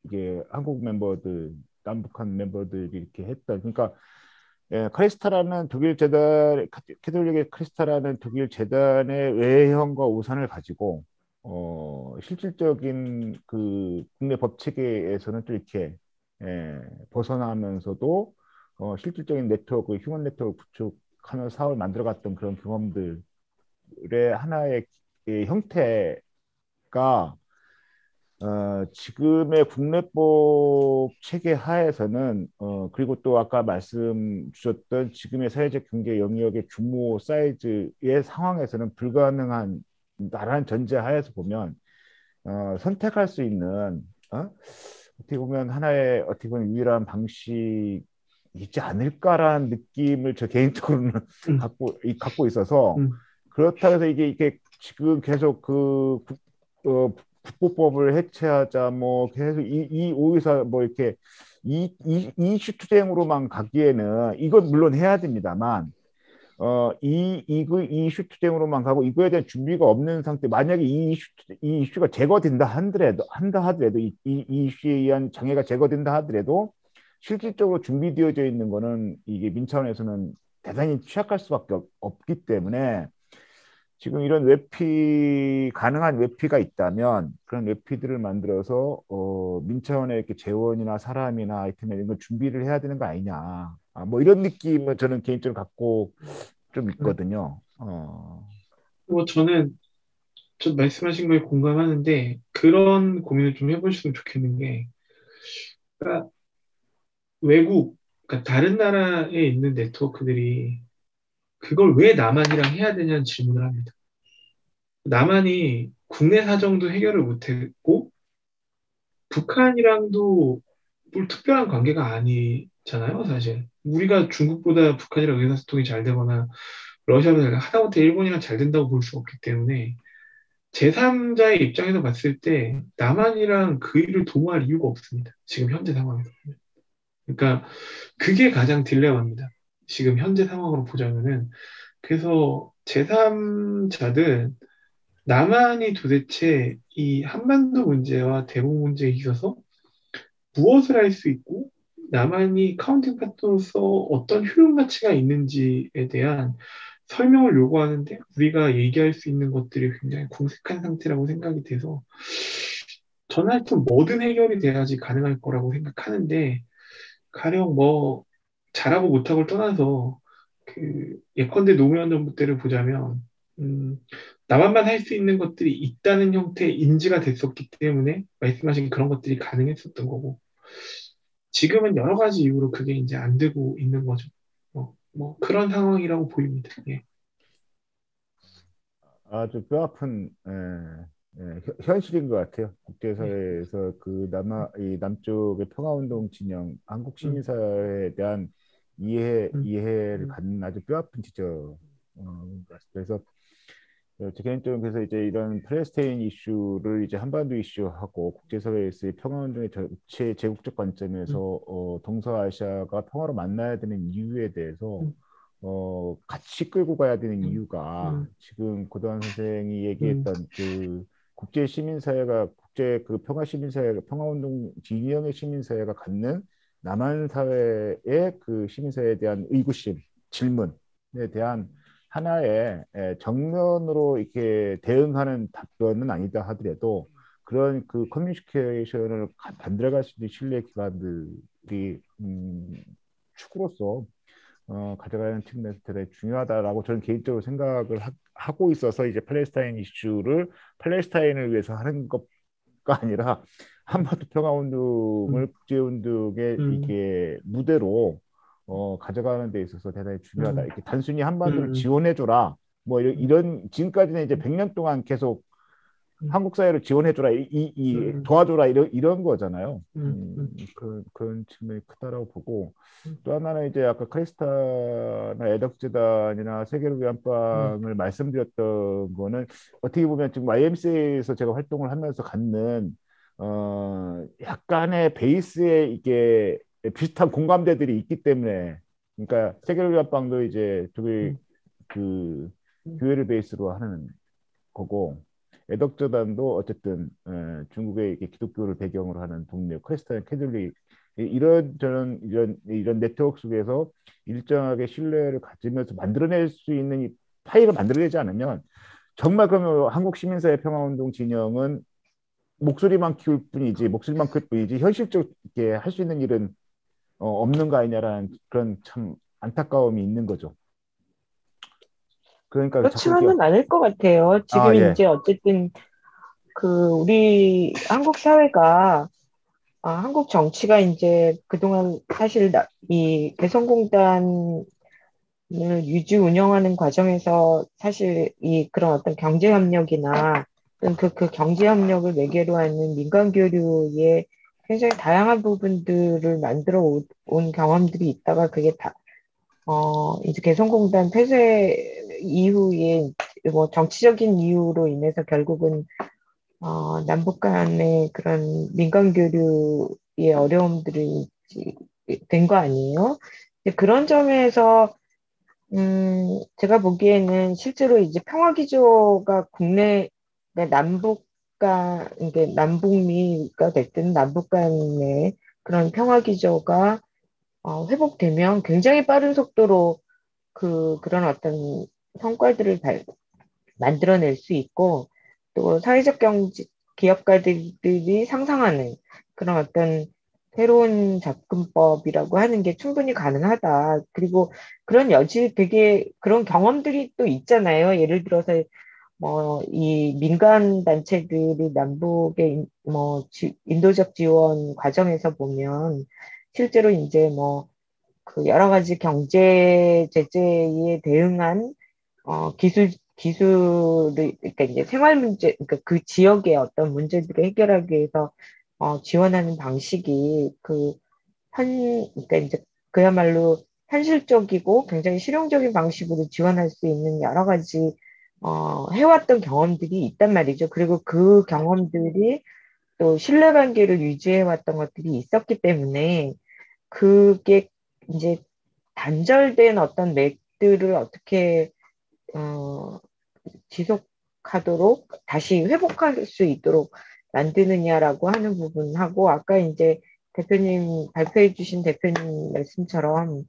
이게 한국 멤버들 남북한 멤버들이 이렇게 했다. 그러니까 크리스타라는 독일 재단 캐톨릭의 크리스타라는 독일 재단의 외형과 우산을 가지고 실질적인 그 국내 법 체계에서는 또 이렇게 벗어나면서도 실질적인 네트워크, 휴먼 네트워크 구축하는 사업을 만들어갔던 그런 경험들의 하나의 형태가 지금의 국내법 체계 하에서는 그리고 또 아까 말씀 주셨던 지금의 사회적 경제 영역의 규모 사이즈의 상황에서는 불가능한 나라는 전제 하에서 보면 선택할 수 있는 어떻게 보면 하나의 어떻게 보면 유일한 방식이지 않을까라는 느낌을 저 개인적으로는 음, 갖고 있어서 음, 그렇다고 해서 이게 지금 계속 국보법을 해체하자 뭐 계속 이 오이사 뭐 이렇게 이 이슈 투쟁으로만 가기에는 이건 물론 해야 됩니다만 이 이슈 투쟁으로만 가고 이거에 대한 준비가 없는 상태 만약에 이 이슈가 제거된다 하더라도 이 이슈에 의한 장애가 제거된다 하더라도 실질적으로 준비되어져 있는 거는 이게 민차원에서는 대단히 취약할 수밖에 없기 때문에 지금 이런 외피 가능한 외피가 있다면 그런 외피들을 만들어서 민차원의 이렇게 재원이나 사람이나 아이템 이런 걸 준비를 해야 되는 거 아니냐. 뭐 이런 느낌은 저는 개인적으로 갖고 좀 음. 있거든요. 뭐 저는 좀 말씀하신 거에 공감하는데 그런 고민을 좀 해보셨으면 좋겠는 게 그러니까 외국, 그러니까 다른 나라에 있는 네트워크들이 그걸 왜 남한이랑 해야 되냐는 질문을 합니다. 남한이 국내 사정도 해결을 못했고 북한이랑도 뭘 특별한 관계가 아니잖아요, 사실. 우리가 중국보다 북한이랑 의사소통이 잘 되거나 러시아보다 하다못해 일본이랑 잘 된다고 볼 수 없기 때문에 제3자의 입장에서 봤을 때 남한이랑 그 일을 도모할 이유가 없습니다. 지금 현재 상황에서. 그러니까 그게 가장 딜레마입니다. 지금 현재 상황으로 보자면은. 그래서 제3자들 남한이 도대체 이 한반도 문제와 대북 문제에 있어서 무엇을 할 수 있고 남한이 카운팅 파트너로서 어떤 효용 가치가 있는지에 대한 설명을 요구하는데 우리가 얘기할 수 있는 것들이 굉장히 궁색한 상태라고 생각이 돼서 저는 하여튼 뭐든 해결이 돼야지 가능할 거라고 생각하는데 가령 뭐 잘하고 못하고를 떠나서 그 예컨대 노무현 정부 때를 보자면 음, 남한만 할 수 있는 것들이 있다는 형태의 인지가 됐었기 때문에 말씀하신 그런 것들이 가능했었던 거고 지금은 여러 가지 이유로 그게 이제 안 되고 있는 거죠. 뭐 그런 상황이라고 보입니다. 예. 아주 뼈아픈 현실인 것 같아요. 예. 국제사회에서 이 남쪽의 평화운동 진영, 한국 음, 시민사회에 대한 음, 이해를 음, 갖는 아주 뼈아픈 지적. 그래서 제 개인적으로 그래서 이제 이런 팔레스타인 이슈를 이제 한반도 이슈하고 국제사회에서의 평화운동의 전체 제국적 관점에서 음, 동서아시아가 평화로 만나야 되는 이유에 대해서 음, 같이 끌고 가야 되는 음, 이유가 음, 지금 고도환 선생이 음, 얘기했던 그 국제 시민사회가 국제 그 평화 시민사회가 평화운동 진영의 시민사회가 갖는 남한 사회의 그 시민사회에 대한 의구심, 질문에 대한 하나의 정면으로 이렇게 대응하는 답변은 아니다 하더라도 그런 그 커뮤니케이션을 만들어갈 수 있는 신뢰 기반들이 축으로서 가져가는 측면에서 대단히 중요하다라고 저는 개인적으로 생각을 하고 있어서 이제 팔레스타인 이슈를 팔레스타인을 위해서 하는 것가 아니라 한반도 평화운동을 국제운동의 음, 이게 무대로 가져가는 데 있어서 대단히 중요하다. 음, 이렇게 단순히 한반도를 음, 지원해줘라. 뭐 음, 지금까지는 이제 100년 동안 계속 음, 한국 사회를 지원해줘라, 음, 도와줘라 이런 거잖아요. 음, 음, 그런 측면이 크다라고 보고 음, 또 하나는 이제 아까 크리스타나 애덕재단이나 세계를 위한 음, 빵을 말씀드렸던 거는 어떻게 보면 지금 YMCA에서 제가 활동을 하면서 갖는 약간의 베이스에 이게 비슷한 공감대들이 있기 때문에 그러니까 세계를 위한 빵도 이제 저기 음, 그 음. 교회를 베이스로 하는 거고 애덕저단도 어쨌든 중국의 이렇게 기독교를 배경으로 하는 동네 크리스찬 캐톨릭 이런 저런 이런 네트워크 속에서 일정하게 신뢰를 가지면서 만들어낼 수 있는 이 파이를 만들어내지 않으면 정말 그러면 한국 시민사회 평화운동 진영은 목소리만 키울 뿐이지 목소리만 클 뿐이지 현실적으로 할 수 있는 일은 없는 거 아니냐라는 그런 참 안타까움이 있는 거죠. 그러니까 자꾸 그렇지만은 않을 것 같아요. 지금 예. 이제 어쨌든 우리 한국 사회가, 한국 정치가 이제 그동안 사실 이 개성공단을 유지 운영하는 과정에서 사실 이 그런 어떤 경제 협력이나 또는 그 경제 협력을 매개로 하는 민간 교류의 굉장히 다양한 부분들을 만들어 온 경험들이 있다가 그게 이제 개성공단 폐쇄 이후에 뭐 정치적인 이유로 인해서 결국은 남북 간의 그런 민간 교류의 어려움들이 된 거 아니에요? 근데 그런 점에서 제가 보기에는 실제로 이제 평화기조가 그러니까 이게 남북미가 됐든 남북 간의 그런 평화기조가 회복되면 굉장히 빠른 속도로 그런 어떤 성과들을 만들어낼 수 있고 또 사회적 경제 기업가들이 상상하는 그런 어떤 새로운 접근법이라고 하는 게 충분히 가능하다. 그리고 그런 여지 되게 그런 경험들이 또 있잖아요. 예를 들어서 뭐 이 민간 단체들이 남북의 인도적 지원 과정에서 보면 실제로 이제 뭐 그 여러 가지 경제 제재에 대응한 기술을, 그러니까 이제 생활 문제, 그러니까 그 지역의 어떤 문제들을 해결하기 위해서 지원하는 방식이 그러니까 이제 그야말로 현실적이고 굉장히 실용적인 방식으로 지원할 수 있는 여러 가지 해왔던 경험들이 있단 말이죠. 그리고 그 경험들이 또 신뢰관계를 유지해왔던 것들이 있었기 때문에 그게 이제 단절된 어떤 맥들을 어떻게 어, 지속하도록 다시 회복할 수 있도록 만드느냐라고 하는 부분하고 아까 이제 대표님 발표해 주신 대표님 말씀처럼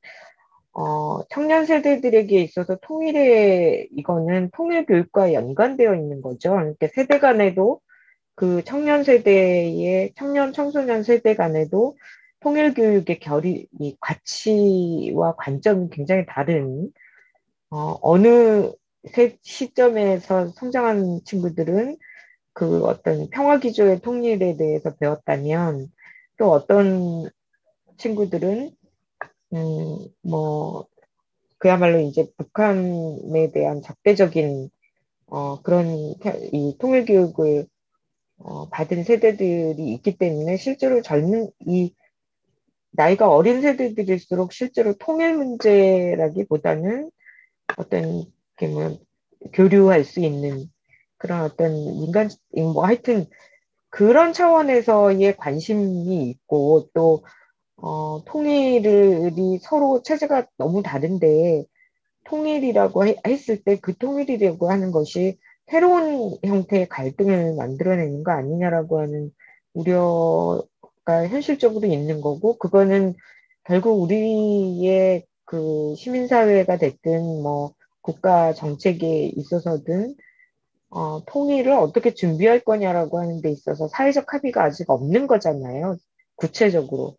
청년 세대들에게 있어서 이거는 통일 교육과 연관되어 있는 거죠. 그러니까 세대 간에도 그 청년 청소년 세대 간에도 통일 교육의 이 가치와 관점이 굉장히 다른 어느 시점에서 성장한 친구들은 그 어떤 평화 기조의 통일에 대해서 배웠다면 또 어떤 친구들은 뭐 그야말로 이제 북한에 대한 적대적인 그런 이 통일 교육을 받은 세대들이 있기 때문에 실제로 이 나이가 어린 세대들일수록 실제로 통일 문제라기보다는 어떤 이렇게 뭐 교류할 수 있는 그런 어떤 뭐 하여튼 그런 차원에서의 관심이 있고 또 통일이 서로 체제가 너무 다른데 통일이라고 했을 때 그 통일이라고 하는 것이 새로운 형태의 갈등을 만들어내는 거 아니냐라고 하는 우려가 현실적으로 있는 거고 그거는 결국 우리의 그 시민사회가 됐든 뭐 국가 정책에 있어서든 통일을 어떻게 준비할 거냐라고 하는 데 있어서 사회적 합의가 아직 없는 거잖아요. 구체적으로.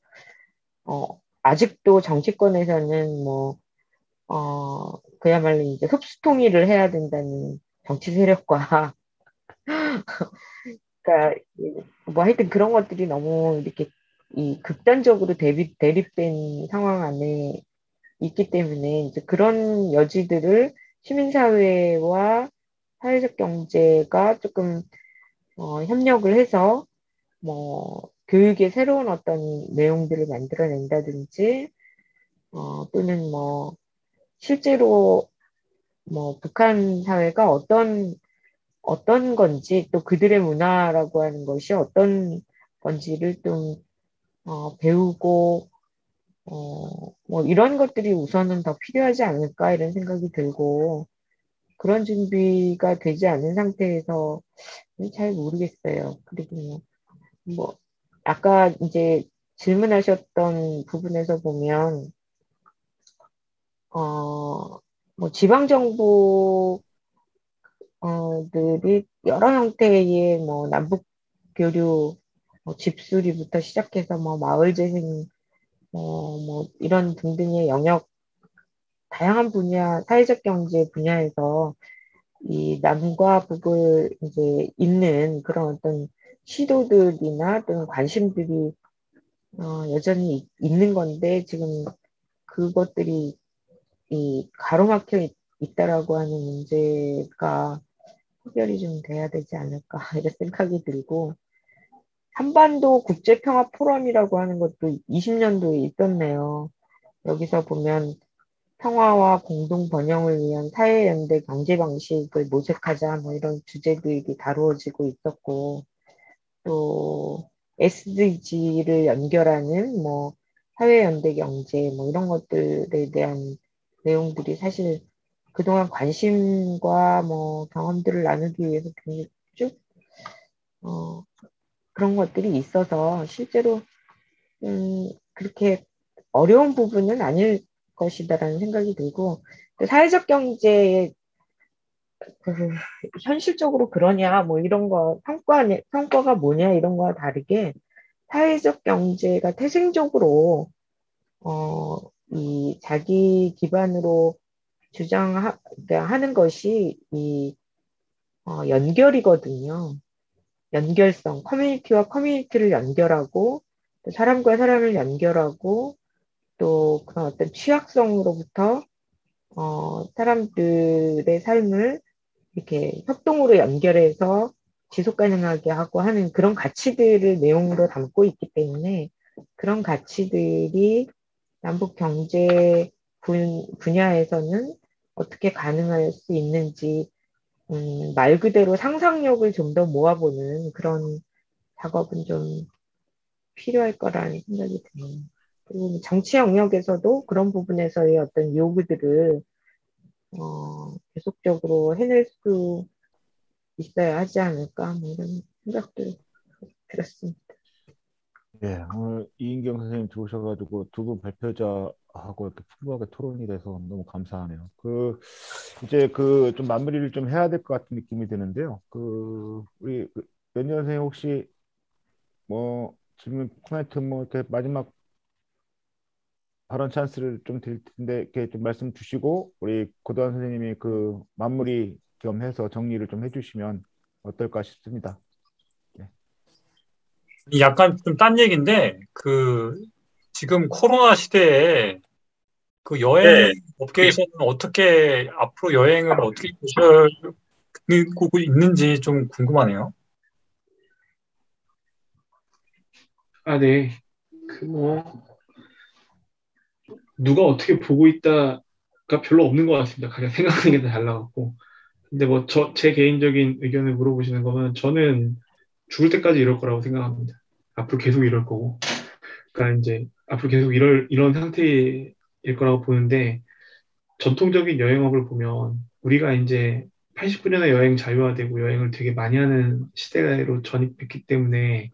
아직도 정치권에서는 그야말로 이제 흡수 통일을 해야 된다는 정치 세력과 그러니까 뭐 하여튼 그런 것들이 너무 이렇게 이 극단적으로 대립된 상황 안에 있기 때문에 이제 그런 여지들을 시민사회와 사회적 경제가 조금 협력을 해서 뭐 교육의 새로운 어떤 내용들을 만들어낸다든지 또는 뭐 실제로 뭐 북한 사회가 어떤 건지 또 그들의 문화라고 하는 것이 어떤 건지를 좀 배우고 뭐 이런 것들이 우선은 더 필요하지 않을까 이런 생각이 들고 그런 준비가 되지 않은 상태에서 잘 모르겠어요. 그리고 뭐 아까 이제 질문하셨던 부분에서 보면 뭐 지방 정부 들이 여러 형태의 뭐 남북 교류 뭐 집수리부터 시작해서 뭐 마을 재생 뭐 이런 등등의 영역 다양한 분야 사회적 경제 분야에서 이 남과 북을 이제 잇는 그런 어떤 시도들이나 또는 관심들이 여전히 있는 건데 지금 그것들이 이 가로막혀 있다라고 하는 문제가 해결이 좀 돼야 되지 않을까 이런 생각이 들고 한반도 국제평화 포럼이라고 하는 것도 20년도에 있었네요. 여기서 보면 평화와 공동 번영을 위한 사회연대 경제 방식을 모색하자 뭐 이런 주제들이 다루어지고 있었고 또 SDG를 연결하는 뭐 사회연대 경제 뭐 이런 것들에 대한 내용들이 사실 그동안 관심과 뭐 경험들을 나누기 위해서 굉장히 쭉 어, 그런 것들이 있어서 실제로 그렇게 어려운 부분은 아닐 것이다라는 생각이 들고 또 사회적 경제의 그 현실적으로 그러냐 뭐 이런 거 평가가 뭐냐 이런 거와 다르게 사회적 경제가 태생적으로 이 자기 기반으로 주장하는 것이 이 연결이거든요. 연결성, 커뮤니티와 커뮤니티를 연결하고 또 사람과 사람을 연결하고 또 그런 어떤 취약성으로부터 사람들의 삶을 이렇게 협동으로 연결해서 지속 가능하게 하고 하는 그런 가치들을 내용으로 담고 있기 때문에 그런 가치들이 남북 경제 분야에서는 어떻게 가능할 수 있는지 말 그대로 상상력을 좀 더 모아보는 그런 작업은 좀 필요할 거라는 생각이 드네요. 그리고 정치 영역에서도 그런 부분에서의 어떤 요구들을 계속적으로 해낼 수 있어야 하지 않을까 뭐 이런 생각들 들었습니다. 예, 오늘 이인경 선생님 들어오셔가지고 두 분 발표자하고 이렇게 풍부하게 토론이 돼서 너무 감사하네요. 이제 좀 마무리를 좀 해야 될 것 같은 느낌이 드는데요. 우리 연희 선생님 혹시 뭐 질문 코멘트 뭐 이렇게 마지막 발언 찬스를 좀 드릴 텐데 이렇게 좀 말씀 주시고 우리 고도환 선생님이 마무리 겸해서 정리를 좀 해주시면 어떨까 싶습니다. 네. 약간 좀 딴 얘기인데, 지금 코로나 시대에 그 여행 업계에서는 어떻게, 앞으로 여행을 어떻게 보시고 있는지 좀 궁금하네요. 아, 네. 뭐, 누가 어떻게 보고 있다가 별로 없는 것 같습니다. 각자 생각하는 게 다 달라갖고. 근데 뭐, 제 개인적인 의견을 물어보시는 거면 저는 죽을 때까지 이럴 거라고 생각합니다. 앞으로 계속 이럴 거고. 그러니까 이제 앞으로 계속 이런 상태일 거라고 보는데, 전통적인 여행업을 보면 우리가 이제 89년에 여행 자유화되고 여행을 되게 많이 하는 시대로 전입했기 때문에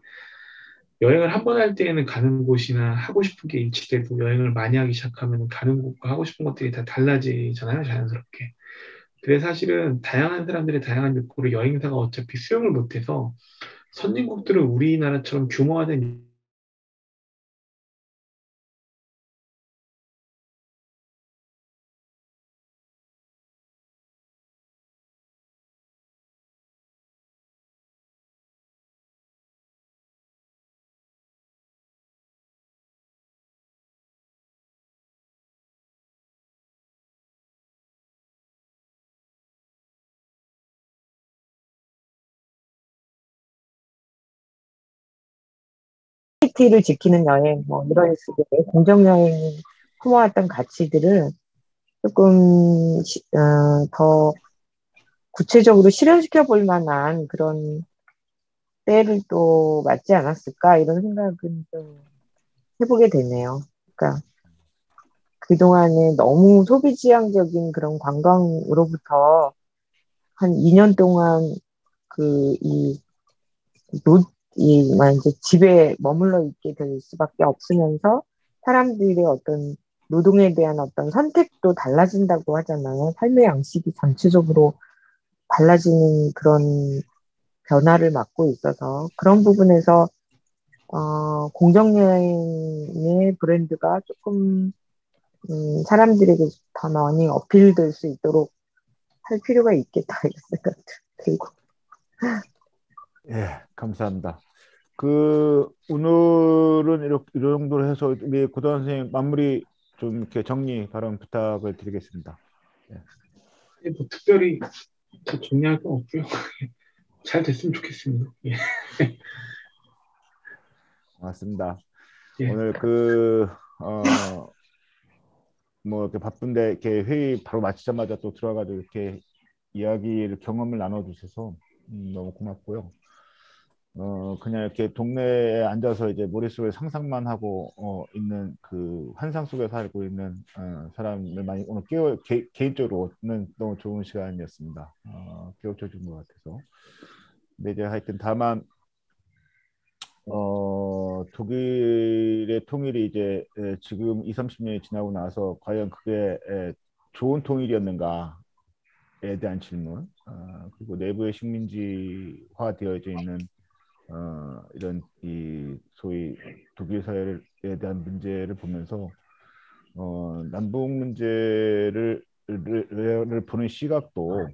여행을 한 번 할 때에는 가는 곳이나 하고 싶은 게 일치되고 여행을 많이 하기 시작하면 가는 곳과 하고 싶은 것들이 다 달라지잖아요, 자연스럽게. 그래서 사실은 다양한 사람들의 다양한 욕구를 여행사가 어차피 수용을 못해서 선진국들은 우리나라처럼 규모가 된 이니티를 지키는 여행, 뭐 이런 식의 공정 여행이 품어왔던 가치들을 조금 더 구체적으로 실현시켜 볼 만한 그런 때를 또 맞지 않았을까 이런 생각은 좀 해보게 되네요. 그러니까 그동안에 너무 소비지향적인 그런 관광으로부터 한 2년 동안 그, 이제 집에 머물러 있게 될 수밖에 없으면서 사람들의 어떤 노동에 대한 어떤 선택도 달라진다고 하잖아요. 삶의 양식이 전체적으로 달라지는 그런 변화를 맞고 있어서 그런 부분에서 공정여행의 브랜드가 조금 사람들에게 더 많이 어필될 수 있도록 할 필요가 있겠다 이런 생각도 들고. 예, 감사합니다. 그 오늘은 이 정도로 해서 우리 고단 선생님 마무리 좀 이렇게 정리 발언 부탁을 드리겠습니다. 예. 뭐 특별히 더 정리할 건 없고요. 잘 됐으면 좋겠습니다. 예. 고맙습니다. 예. 오늘 뭐 이렇게 바쁜데 이렇게 회의 바로 마치자마자 또 들어가지고 이렇게 이야기를 경험을 나눠주셔서 너무 고맙고요. 그냥 이렇게 동네에 앉아서 이제 머릿속에 상상만 하고 있는 그 환상 속에 살고 있는 사람을 많이 오늘 개인적으로는 너무 좋은 시간이었습니다. 깨우쳐 준 것 같아서. 근데 이제 하여튼 다만 독일의 통일이 이제 지금 20, 30년이 지나고 나서 과연 그게 좋은 통일이었는가에 대한 질문, 그리고 내부의 식민지화 되어져 있는 이런 이 소위 독일 사회에 대한 문제를 보면서 남북 문제를 보는 시각도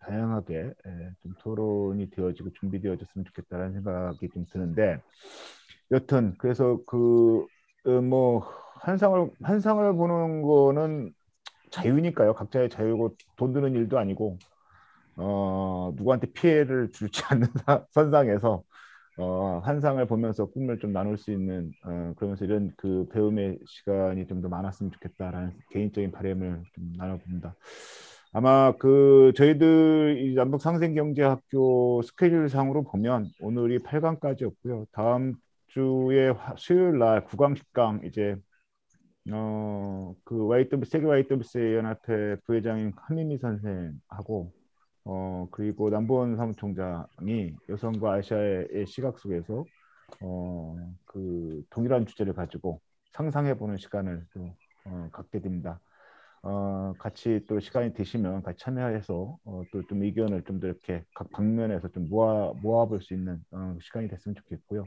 다양하게 좀 토론이 되어지고 준비되어졌으면 좋겠다는 생각이 좀 드는데 여튼 그래서 뭐 환상을 보는 거는 자유니까요. 각자의 자유고 돈 드는 일도 아니고 누구한테 피해를 줄지 않는 선상에서 환상을 보면서 꿈을 좀 나눌 수 있는 그러면서 이런 그 배움의 시간이 좀 더 많았으면 좋겠다라는 개인적인 바람을 좀 나눠봅니다. 아마 저희들 이 남북상생경제학교 스케줄상으로 보면 오늘이 8강까지였고요. 다음 주에 수요일 날 9강, 10강 이제 세계 YWC 연합회 부회장인 한민미 선생하고 그리고 남보원 사무총장이 여성과 아시아의 시각 속에서 그 동일한 주제를 가지고 상상해보는 시간을 또 갖게 됩니다. 같이 또 시간이 되시면 같이 참여해서 또 좀 의견을 좀 더 이렇게 각 방면에서 좀 모아볼 수 있는 시간이 됐으면 좋겠고요.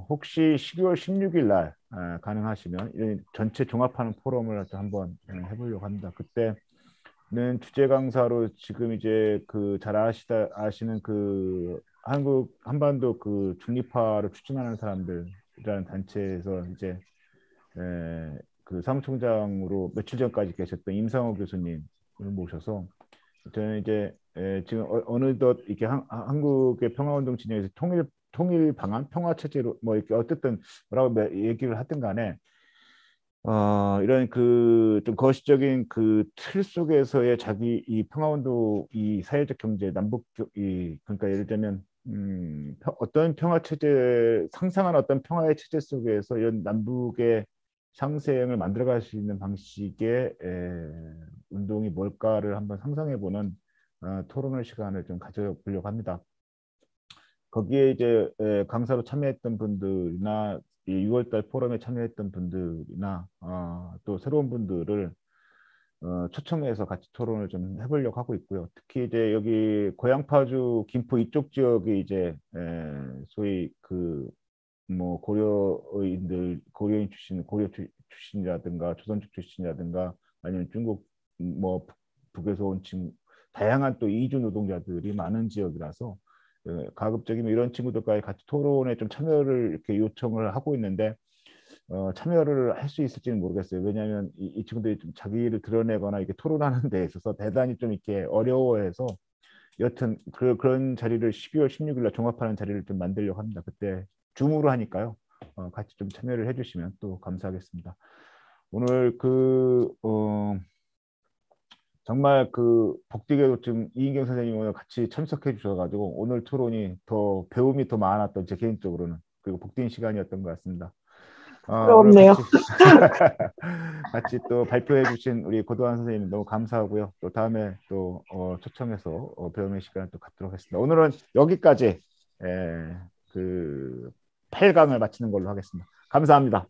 혹시 12월 16일 날 가능하시면 전체 종합하는 포럼을 또 한번 해보려고 합니다. 그때는 주제 강사로 지금 이제 잘 아시는 그 한반도 그 중립화를 추진하는 사람들이라는 단체에서 이제 그 사무총장으로 며칠 전까지 계셨던 임상호 교수님을 모셔서 저는 이제 지금 어느덧 이렇게 한국의 평화운동 진영에서 통일 방안, 평화 체제로 뭐 이렇게 어쨌든 뭐라고 얘기를 하든 간에 이런 좀 거시적인 그 틀 속에서의 자기 이 평화운동, 이 사회적 경제, 그러니까 예를 들면 어떤 평화 체제, 상상한 어떤 평화의 체제 속에서 이런 남북의 상생을 만들어갈 수 있는 방식의 운동이 뭘까를 한번 상상해보는 토론회 시간을 좀 가져보려고 합니다. 거기에 이제 강사로 참여했던 분들이나 6월달 포럼에 참여했던 분들이나 또 새로운 분들을 초청해서 같이 토론을 좀 해보려고 하고 있고요. 특히 이제 여기 고향파주, 김포 이쪽 지역에 이제 소위 뭐 고려인 출신, 고려 출신이라든가 조선족 출신이라든가 아니면 중국 뭐 북에서 온 다양한 또 이주 노동자들이 많은 지역이라서 가급적이면 이런 친구들과의 같이 토론에 좀 참여를 이렇게 요청을 하고 있는데 참여를 할 수 있을지는 모르겠어요. 왜냐하면 이 친구들이 좀 자기를 드러내거나 이렇게 토론하는 데 있어서 대단히 좀 이렇게 어려워해서 여튼 그런 자리를 12월 16일 날 종합하는 자리를 좀 만들려고 합니다. 그때 줌으로 하니까요. 같이 좀 참여를 해주시면 또 감사하겠습니다. 오늘 정말 복되게도 지금 이인경 선생님 오늘 같이 참석해 주셔가지고 오늘 토론이 더 배움이 더 많았던 제 개인적으로는 그리고 복된 시간이었던 것 같습니다. 오늘 부럽네요. 같이 또 발표해 주신 우리 고도환 선생님 너무 감사하고요. 또 다음에 또 초청해서 배움의 시간을 또 갖도록 하겠습니다. 오늘은 여기까지 8강을 마치는 걸로 하겠습니다. 감사합니다.